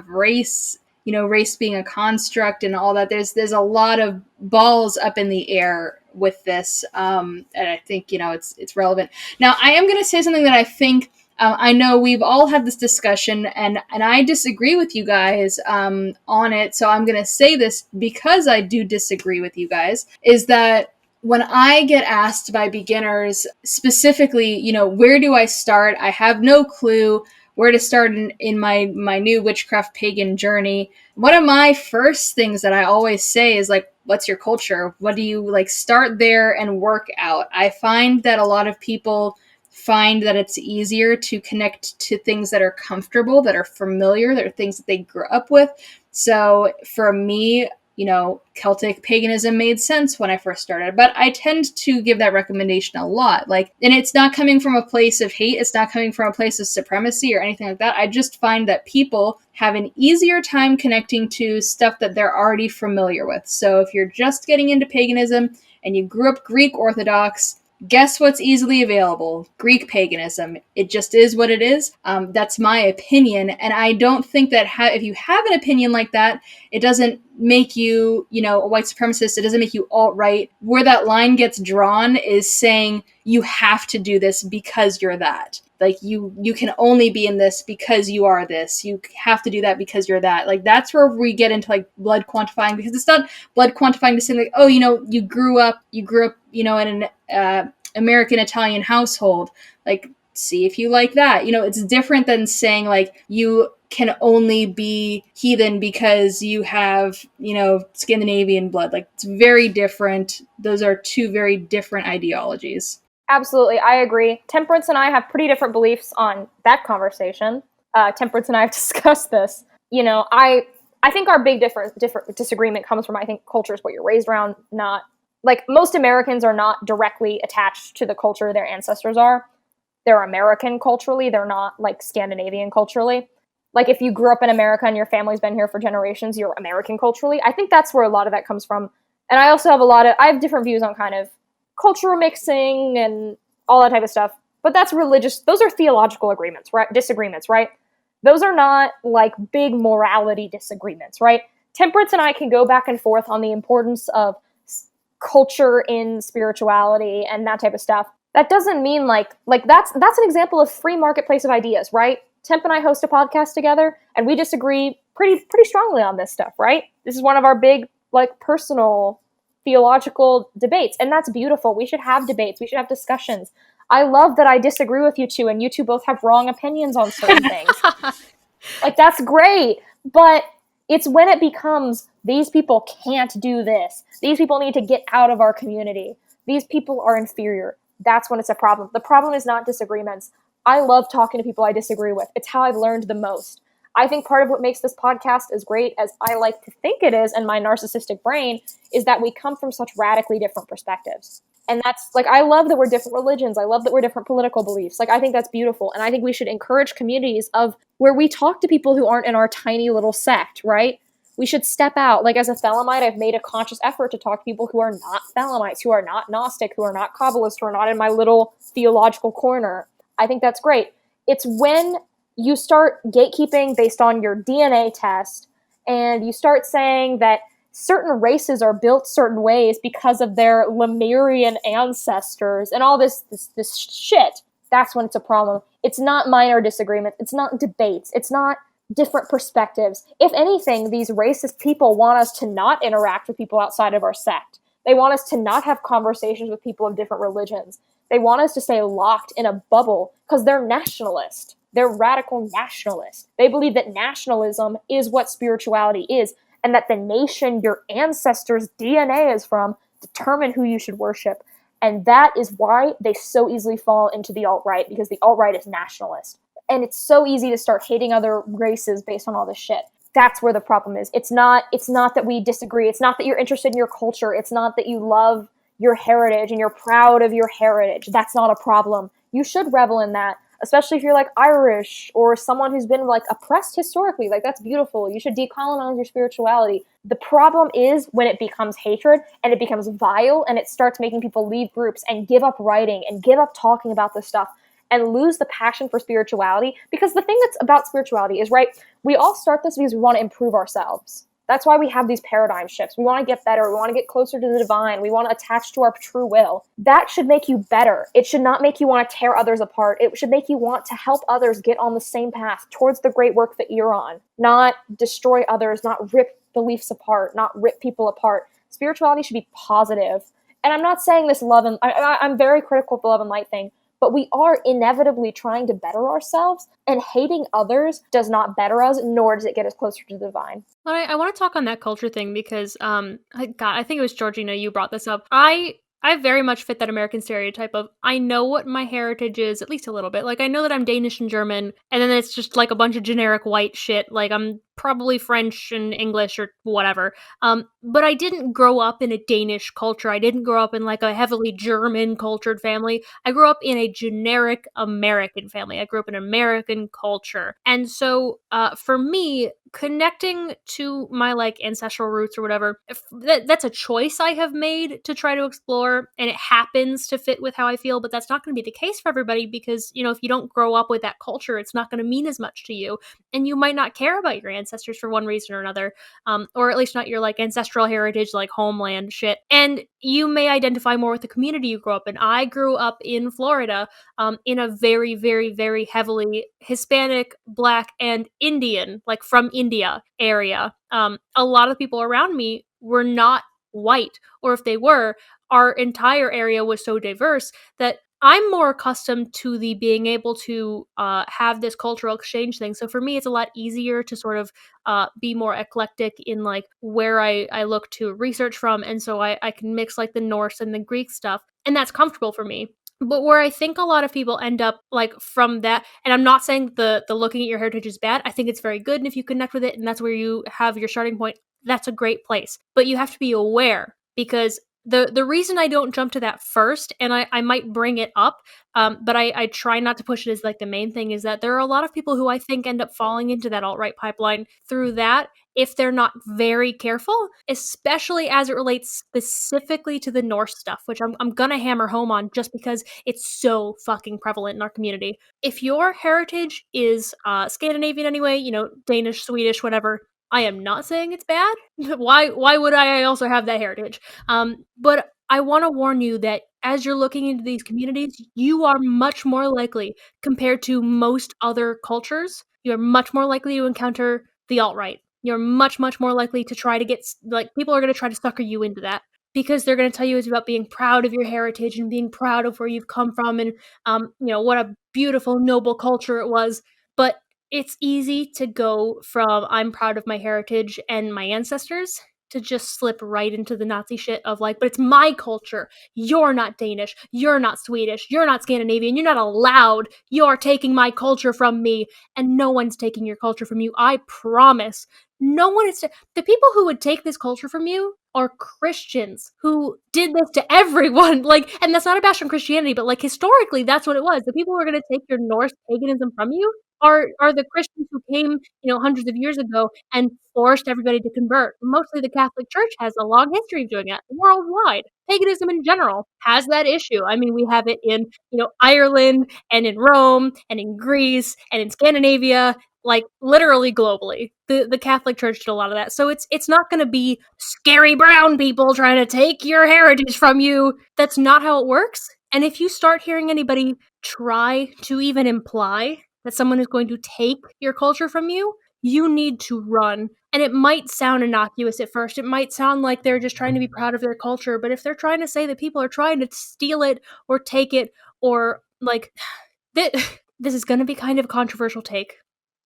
Speaker 5: race. Race being a construct and all that. There's a lot of balls up in the air with this, and I think it's relevant. Now, I am going to say something that I think. I know we've all had this discussion, and I disagree with you guys on it. So I'm going to say this because I do disagree with you guys. Is that when I get asked by beginners specifically, where do I start? I have no clue where to start in my new witchcraft pagan journey. One of my first things that I always say is like, what's your culture? What do you like? Start there and work out. I find that a lot of people find that it's easier to connect to things that are comfortable, that are familiar, that are things that they grew up with. So for me, Celtic paganism made sense when I first started, but I tend to give that recommendation a lot. And it's not coming from a place of hate. It's not coming from a place of supremacy or anything like that. I just find that people have an easier time connecting to stuff that they're already familiar with. So if you're just getting into paganism and you grew up Greek Orthodox, guess what's easily available? Greek paganism. It just is what it is. That's my opinion. And I don't think that if you have an opinion like that, it doesn't make you, a white supremacist. It doesn't make you alt-right. Where that line gets drawn is saying you have to do this because you're that. Like you can only be in this because you are this. You have to do that because you're that. Like that's where we get into like blood quantifying, because it's not blood quantifying to say like, oh, you grew up, in an American Italian household. Like see if you like that. It's different than saying like you can only be heathen because you have, Scandinavian blood. Like it's very different. Those are two very different ideologies.
Speaker 3: Absolutely, I agree. Temperance and I have pretty different beliefs on that conversation. Temperance and I have discussed this. I think our big different disagreement comes from, I think, culture is what you're raised around. Not like most Americans are not directly attached to the culture their ancestors are. They're American culturally. They're not like Scandinavian culturally. Like if you grew up in America and your family's been here for generations, you're American culturally. I think that's where a lot of that comes from. And I also have I have different views on kind of cultural mixing and all that type of stuff. But that's religious. Those are theological disagreements, right? Those are not like big morality disagreements, right? Temperance and I can go back and forth on the importance of culture in spirituality and that type of stuff. That doesn't mean like that's an example of free marketplace of ideas, right? Temp and I host a podcast together and we disagree pretty strongly on this stuff, right? This is one of our big like personal theological debates, and that's beautiful. We should have debates. We should have discussions. I love that I disagree with you two and you two both have wrong opinions on certain things. Like that's great, but it's when it becomes these people can't do this. These people need to get out of our community. These people are inferior. That's when it's a problem. The problem is not disagreements. I love talking to people I disagree with. It's how I've learned the most. I think part of what makes this podcast as great as I like to think it is, and my narcissistic brain, is that we come from such radically different perspectives. And that's like, I love that we're different religions. I love that we're different political beliefs. Like, I think that's beautiful. And I think we should encourage communities of where we talk to people who aren't in our tiny little sect, right? We should step out. Like as a Thelemite, I've made a conscious effort to talk to people who are not Thelemites, who are not Gnostic, who are not Kabbalist, who are not in my little theological corner. I think that's great. It's when you start gatekeeping based on your DNA test and you start saying that certain races are built certain ways because of their Lemurian ancestors and all this shit. That's when it's a problem. It's not minor disagreements. It's not debates. It's not different perspectives. If anything, these racist people want us to not interact with people outside of our sect. They want us to not have conversations with people of different religions. They want us to stay locked in a bubble because they're nationalist. They're radical nationalists. They believe that nationalism is what spirituality is, and that the nation your ancestors' DNA is from determine who you should worship. And that is why they so easily fall into the alt-right, because the alt-right is nationalist. And it's so easy to start hating other races based on all this shit. That's where the problem is. It's not that we disagree. It's not that you're interested in your culture. It's not that you love your heritage and you're proud of your heritage. That's not a problem. You should revel in that. especially if you're like Irish or someone who's been like oppressed historically. Like, that's beautiful. You should decolonize your spirituality. The problem is when it becomes hatred and it becomes vile and it starts making people leave groups and give up writing and give up talking about this stuff and lose the passion for spirituality. Because the thing that's about spirituality is, right, we all start this because we want to improve ourselves. That's why we have these paradigm shifts. We want to get better. We want to get closer to the divine. We want to attach to our true will. That should make you better. It should not make you want to tear others apart. It should make you want to help others get on the same path towards the great work that you're on, not destroy others, not rip beliefs apart, not rip people apart. Spirituality should be positive. And I'm not saying this love and I'm very critical of the love and light thing, but we are inevitably trying to better ourselves, and hating others does not better us, nor does it get us closer to the divine.
Speaker 4: Well, I want to talk on that culture thing because, I think it was Georgina, you brought this up. I very much fit that American stereotype of, I know what my heritage is, at least a little bit. Like, I know that I'm Danish and German, and then it's just like a bunch of generic white shit. Like, I'm probably French and English or whatever. But I didn't grow up in a Danish culture. I didn't grow up in like a heavily German cultured family. I grew up in a generic American family. I grew up in American culture. And so, for me, connecting to my like ancestral roots or whatever, that's a choice I have made to try to explore, and it happens to fit with how I feel, but that's not going to be the case for everybody because, you know, if you don't grow up with that culture, it's not going to mean as much to you, and you might not care about your ancestors for one reason or another, or at least not your like ancestral heritage, like homeland shit, and you may identify more with the community you grew up in. I grew up in Florida, in a very, very, very heavily Hispanic, Black, and Indian, like from India area. A lot of people around me were not white, or if they were, our entire area was so diverse that I'm more accustomed to the being able to have this cultural exchange thing. So for me, it's a lot easier to sort of be more eclectic in like where I look to research from. And so I can mix like the Norse and the Greek stuff. And that's comfortable for me. But where I think a lot of people end up like from that, and I'm not saying the looking at your heritage is bad. I think it's very good. And if you connect with it and that's where you have your starting point, that's a great place. But you have to be aware, because the reason I don't jump to that first, and I might bring it up, but I try not to push it as like the main thing, is that there are a lot of people who I think end up falling into that alt-right pipeline through that if they're not very careful, especially as it relates specifically to the Norse stuff, which I'm gonna hammer home on just because it's so fucking prevalent in our community. If your heritage is Scandinavian anyway, you know, Danish, Swedish, whatever, I am not saying it's bad. Why would I also have that heritage? But I want to warn you that as you're looking into these communities, you are much more likely, compared to most other cultures, you're much more likely to encounter the alt-right. You're much, much more likely to try to get, like, people are going to try to sucker you into that because they're going to tell you it's about being proud of your heritage and being proud of where you've come from and, you know, what a beautiful, noble culture it was. But it's easy to go from I'm proud of my heritage and my ancestors to just slip right into the Nazi shit of like, but it's my culture. You're not Danish. You're not Swedish. You're not Scandinavian. You're not allowed. You're taking my culture from me. And no one's taking your culture from you. I promise. No one is. The people who would take this culture from you are Christians who did this to everyone. Like, and that's not a bash on Christianity, but like historically, that's what it was. The people who are going to take your Norse paganism from you are the Christians who came, you know, hundreds of years ago and forced everybody to convert. Mostly the Catholic Church has a long history of doing that worldwide. Paganism in general has that issue. I mean, we have it in, you know, Ireland and in Rome and in Greece and in Scandinavia, like literally globally. The Catholic Church did a lot of that. So it's not going to be scary brown people trying to take your heritage from you. That's not how it works. And if you start hearing anybody try to even imply that someone is going to take your culture from you, you need to run. And it might sound innocuous at first. It might sound like they're just trying to be proud of their culture. But if they're trying to say that people are trying to steal it or take it, or like, this is going to be kind of a controversial take.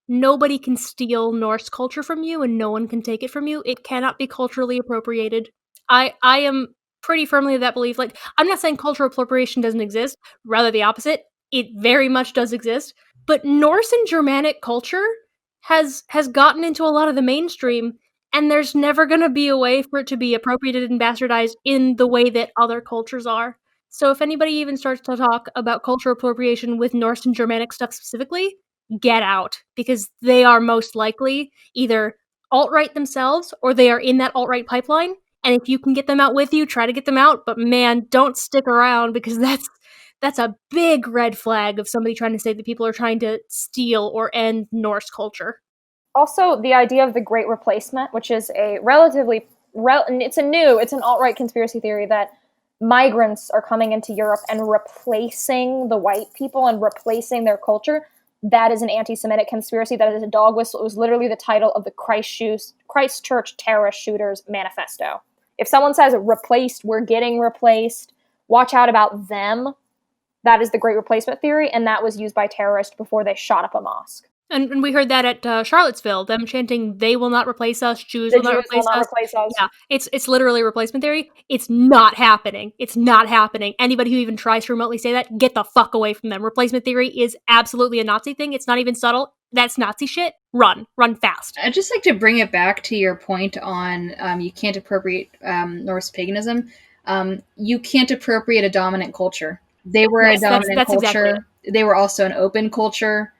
Speaker 4: Nobody can steal Norse culture from you, and no one can take it from you. It cannot be culturally appropriated. I am pretty firmly of that belief. Like, I'm not saying cultural appropriation doesn't exist. Rather the opposite. It very much does exist. But Norse and Germanic culture has gotten into a lot of the mainstream, and there's never going to be a way for it to be appropriated and bastardized in the way that other cultures are. So if anybody even starts to talk about cultural appropriation with Norse and Germanic stuff specifically, get out, because they are most likely either alt-right themselves or they are in that alt-right pipeline. And if you can get them out with you, try to get them out. But man, don't stick around, because that's a big red flag of somebody trying to say that people are trying to steal or end Norse culture.
Speaker 3: Also, the idea of the Great Replacement, which is a relatively it's an alt-right conspiracy theory that migrants are coming into Europe and replacing the white people and replacing their culture. That is an anti-Semitic conspiracy. That is a dog whistle. It was literally the title of the Christchurch terrorist shooters manifesto. If someone says replaced, we're getting replaced, watch out about them. That is the Great Replacement theory, and that was used by terrorists before they shot up a mosque.
Speaker 4: And we heard that at Charlottesville, them chanting, "They will not replace us, Jews will not replace us." Yeah, it's literally replacement theory. It's not happening. It's not happening. Anybody who even tries to remotely say that, get the fuck away from them. Replacement theory is absolutely a Nazi thing. It's not even subtle. That's Nazi shit. Run fast.
Speaker 5: I'd just like to bring it back to your point on you can't appropriate Norse paganism. You can't appropriate a dominant culture. They were a dominant culture. Exactly. They were also an open culture.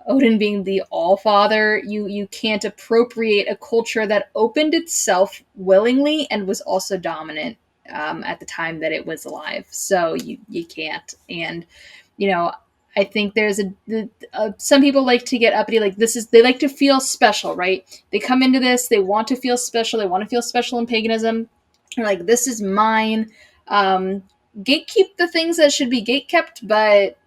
Speaker 5: Odin being the All-Father, you can't appropriate a culture that opened itself willingly and was also dominant at the time that it was alive. So you can't. And, I think there's some people like to get uppity, like they like to feel special, right? They come into this, they want to feel special. They want to feel special in paganism. They're like, this is mine. Gatekeep the things that should be gatekept, but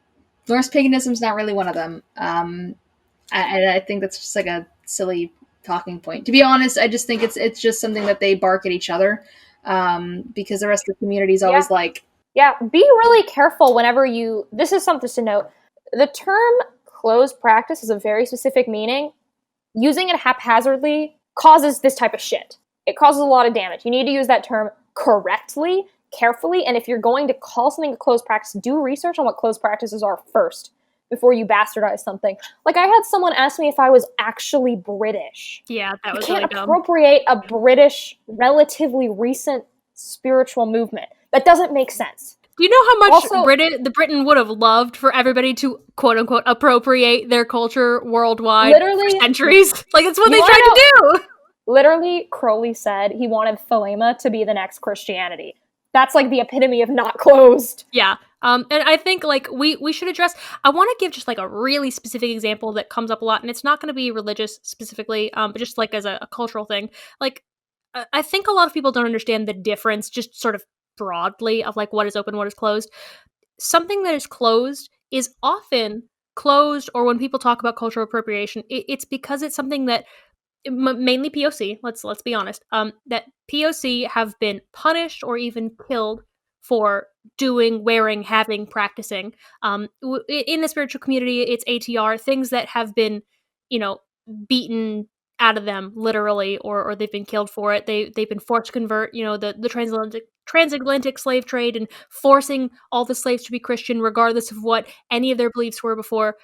Speaker 5: Norse paganism is not really one of them. I think that's just like a silly talking point. To be honest, I just think it's just something that they bark at each other because the rest of the community is always like...
Speaker 3: Yeah, be really careful whenever this is something to note. The term closed practice is a very specific meaning. Using it haphazardly causes this type of shit. It causes a lot of damage. You need to use that term correctly, carefully, and if you're going to call something a closed practice, do research on what closed practices are first before you bastardize something. Like, I had someone ask me if I was actually British.
Speaker 4: Yeah, that was
Speaker 3: really dumb. You
Speaker 4: can't
Speaker 3: appropriate a British, relatively recent spiritual movement. That doesn't make sense.
Speaker 4: Do you know how much Britain would have loved for everybody to, quote-unquote, appropriate their culture worldwide for centuries? Like, it's what they tried to do!
Speaker 3: Literally, Crowley said he wanted Thelema to be the next Christianity. That's, like, the epitome of not closed.
Speaker 4: Yeah. And I think, like, we should address... I want to give just, like, a really specific example that comes up a lot, and it's not going to be religious specifically, but just, like, as a cultural thing. Like, I think a lot of people don't understand the difference, just sort of broadly, of, like, what is open, what is closed. Something that is closed is often closed, or when people talk about cultural appropriation, it's because it's something that... mainly POC, let's be honest, that POC have been punished or even killed for doing, wearing, having, practicing. In the spiritual community, it's ATR, things that have been, beaten out of them, literally, or they've been killed for it. They've been forced to convert, the transatlantic slave trade and forcing all the slaves to be Christian, regardless of what any of their beliefs were before.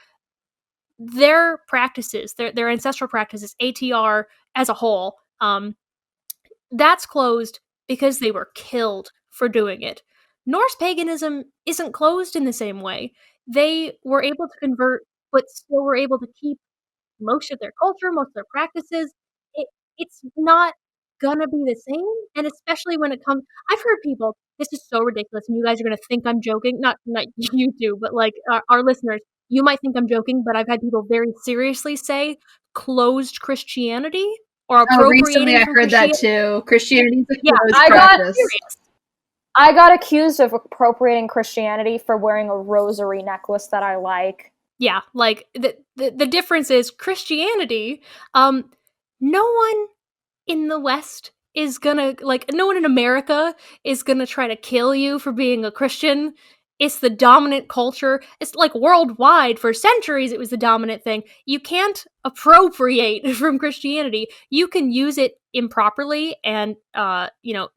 Speaker 4: Their practices, their ancestral practices, ATR as a whole, that's closed because they were killed for doing it. Norse paganism isn't closed in the same way. They were able to convert, but still were able to keep most of their culture, most of their practices. It's not gonna be the same, and especially when it comes... I've heard people, this is so ridiculous, and you guys are gonna think I'm joking. Not you two, but like our listeners. You might think I'm joking, but I've had people very seriously say closed Christianity or appropriating
Speaker 5: recently I heard that too. Christianity's a closed practice.
Speaker 3: I got accused of appropriating Christianity for wearing a rosary necklace that I like.
Speaker 4: Yeah, like the difference is Christianity, no one in the West is gonna, like, no one in America is gonna try to kill you for being a Christian. It's the dominant culture. It's like worldwide for centuries it was the dominant thing. You can't appropriate from Christianity. You can use it improperly and,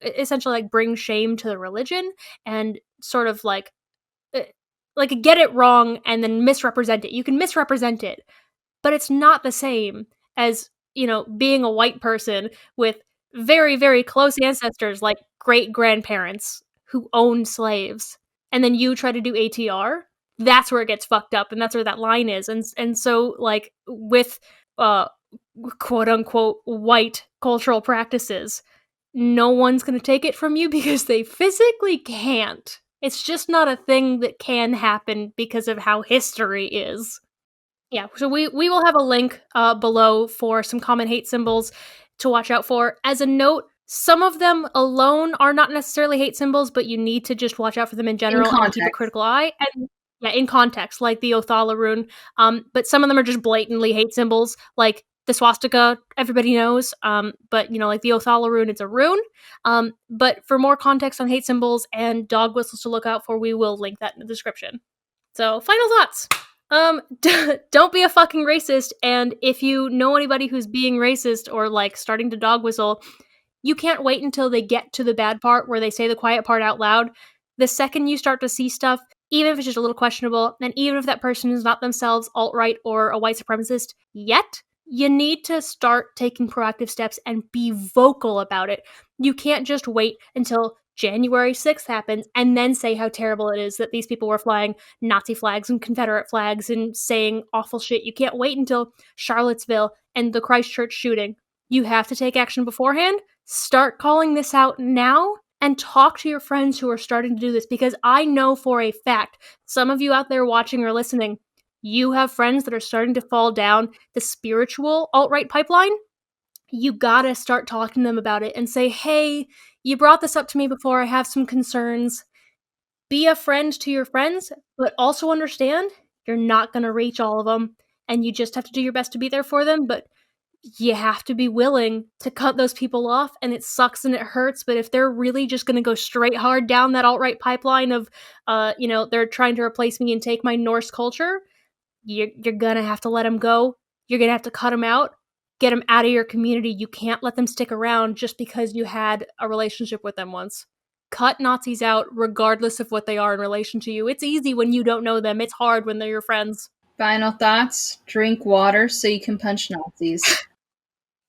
Speaker 4: essentially like bring shame to the religion and sort of like get it wrong and then misrepresent it. You can misrepresent it, but it's not the same as, being a white person with very, very close ancestors like great-grandparents who own slaves, and then you try to do ATR, that's where it gets fucked up, and that's where that line is. And so, like, with quote unquote white cultural practices, no one's going to take it from you because they physically can't. It's just not a thing that can happen because of how history is. Yeah, so we will have a link below for some common hate symbols to watch out for. As a note, some of them alone are not necessarily hate symbols, but you need to just watch out for them in general and keep a critical eye. And yeah, in context, like the Othala rune. But some of them are just blatantly hate symbols, like the swastika, everybody knows. But you know, like the Othala rune, it's a rune. But for more context on hate symbols and dog whistles to look out for, we will link that in the description. So, final thoughts. Don't be a fucking racist, and if you know anybody who's being racist or, like, starting to dog whistle, you can't wait until they get to the bad part where they say the quiet part out loud. The second you start to see stuff, even if it's just a little questionable, and even if that person is not themselves alt-right or a white supremacist yet, you need to start taking proactive steps and be vocal about it. You can't just wait until January 6th happens and then say how terrible it is that these people were flying Nazi flags and Confederate flags and saying awful shit. You can't wait until Charlottesville and the Christchurch shooting. You have to take action beforehand. Start calling this out now and talk to your friends who are starting to do this, because I know for a fact, some of you out there watching or listening, you have friends that are starting to fall down the spiritual alt-right pipeline. You gotta start talking to them about it and say, hey, you brought this up to me before, I have some concerns. Be a friend to your friends, but also understand you're not gonna reach all of them, and you just have to do your best to be there for them, but you have to be willing to cut those people off, and it sucks and it hurts, but if they're really just gonna go straight hard down that alt-right pipeline of, they're trying to replace me and take my Norse culture, you're gonna have to let them go. You're gonna have to cut them out. Get them out of your community. You can't let them stick around just because you had a relationship with them once. Cut Nazis out regardless of what they are in relation to you. It's easy when you don't know them. It's hard when they're your friends.
Speaker 5: Final thoughts. Drink water so you can punch Nazis.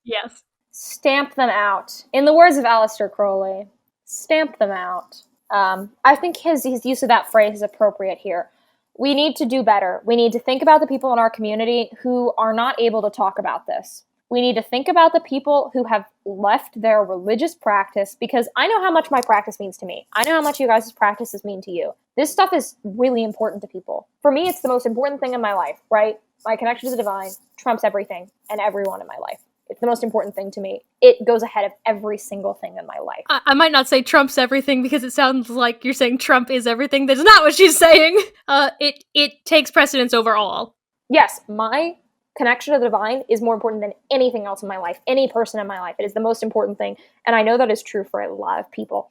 Speaker 4: Yes.
Speaker 3: Stamp them out. In the words of Aleister Crowley, stamp them out. I think his use of that phrase is appropriate here. We need to do better. We need to think about the people in our community who are not able to talk about this. We need to think about the people who have left their religious practice, because I know how much my practice means to me. I know how much you guys' practices mean to you. This stuff is really important to people. For me, it's the most important thing in my life, right? My connection to the divine trumps everything and everyone in my life. It's the most important thing to me. It goes ahead of every single thing in my life.
Speaker 4: I might not say Trump's everything because it sounds like you're saying Trump is everything. That's not what she's saying. It takes precedence over all.
Speaker 3: Yes, my connection to the divine is more important than anything else in my life, any person in my life. It is the most important thing. And I know that is true for a lot of people.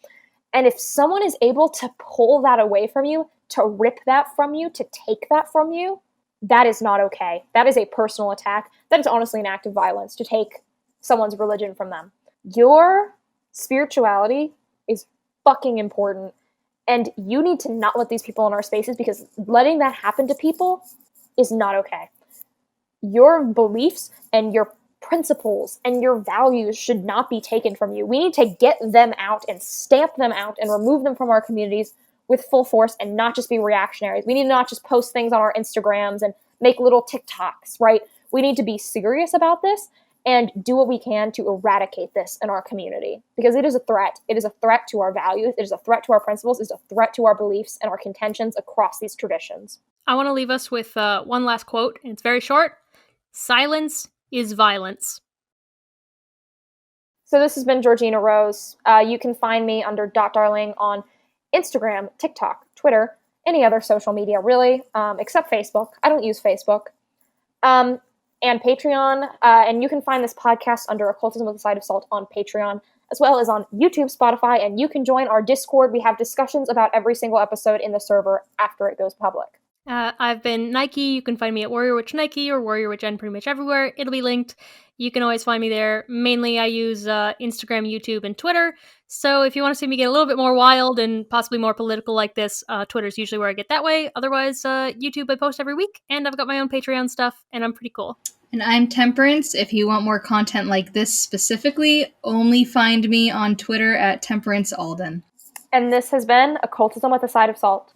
Speaker 3: And if someone is able to pull that away from you, to rip that from you, to take that from you, that is not okay. That is a personal attack. That is honestly an act of violence to take someone's religion from them. Your spirituality is fucking important. And you need to not let these people in our spaces, because letting that happen to people is not okay. Your beliefs and your principles and your values should not be taken from you. We need to get them out and stamp them out and remove them from our communities with full force, and not just be reactionaries. We need to not just post things on our Instagrams and make little TikToks, right? We need to be serious about this and do what we can to eradicate this in our community, because it is a threat. It is a threat to our values. It is a threat to our principles. It is a threat to our beliefs and our contentions across these traditions.
Speaker 4: I want to leave us with one last quote, and it's very short. Silence is violence.
Speaker 3: So this has been Georgina Rose. You can find me under .darling on Instagram, TikTok, Twitter, any other social media, really, except Facebook. I don't use Facebook. And Patreon. And you can find this podcast under Occultism with a Side of Salt on Patreon, as well as on YouTube, Spotify, and you can join our Discord. We have discussions about every single episode in the server after it goes public.
Speaker 4: I've been Nike. You can find me at Warrior Witch Nike or Warrior Witch N pretty much everywhere. It'll be linked. You can always find me there. Mainly I use Instagram, YouTube, and Twitter. So if you want to see me get a little bit more wild and possibly more political like this, Twitter's usually where I get that way. Otherwise, YouTube I post every week, and I've got my own Patreon stuff, and I'm pretty cool.
Speaker 5: And I'm Temperance. If you want more content like this specifically, only find me on Twitter at Temperance Alden.
Speaker 3: And this has been Occultism with a Side of Salt.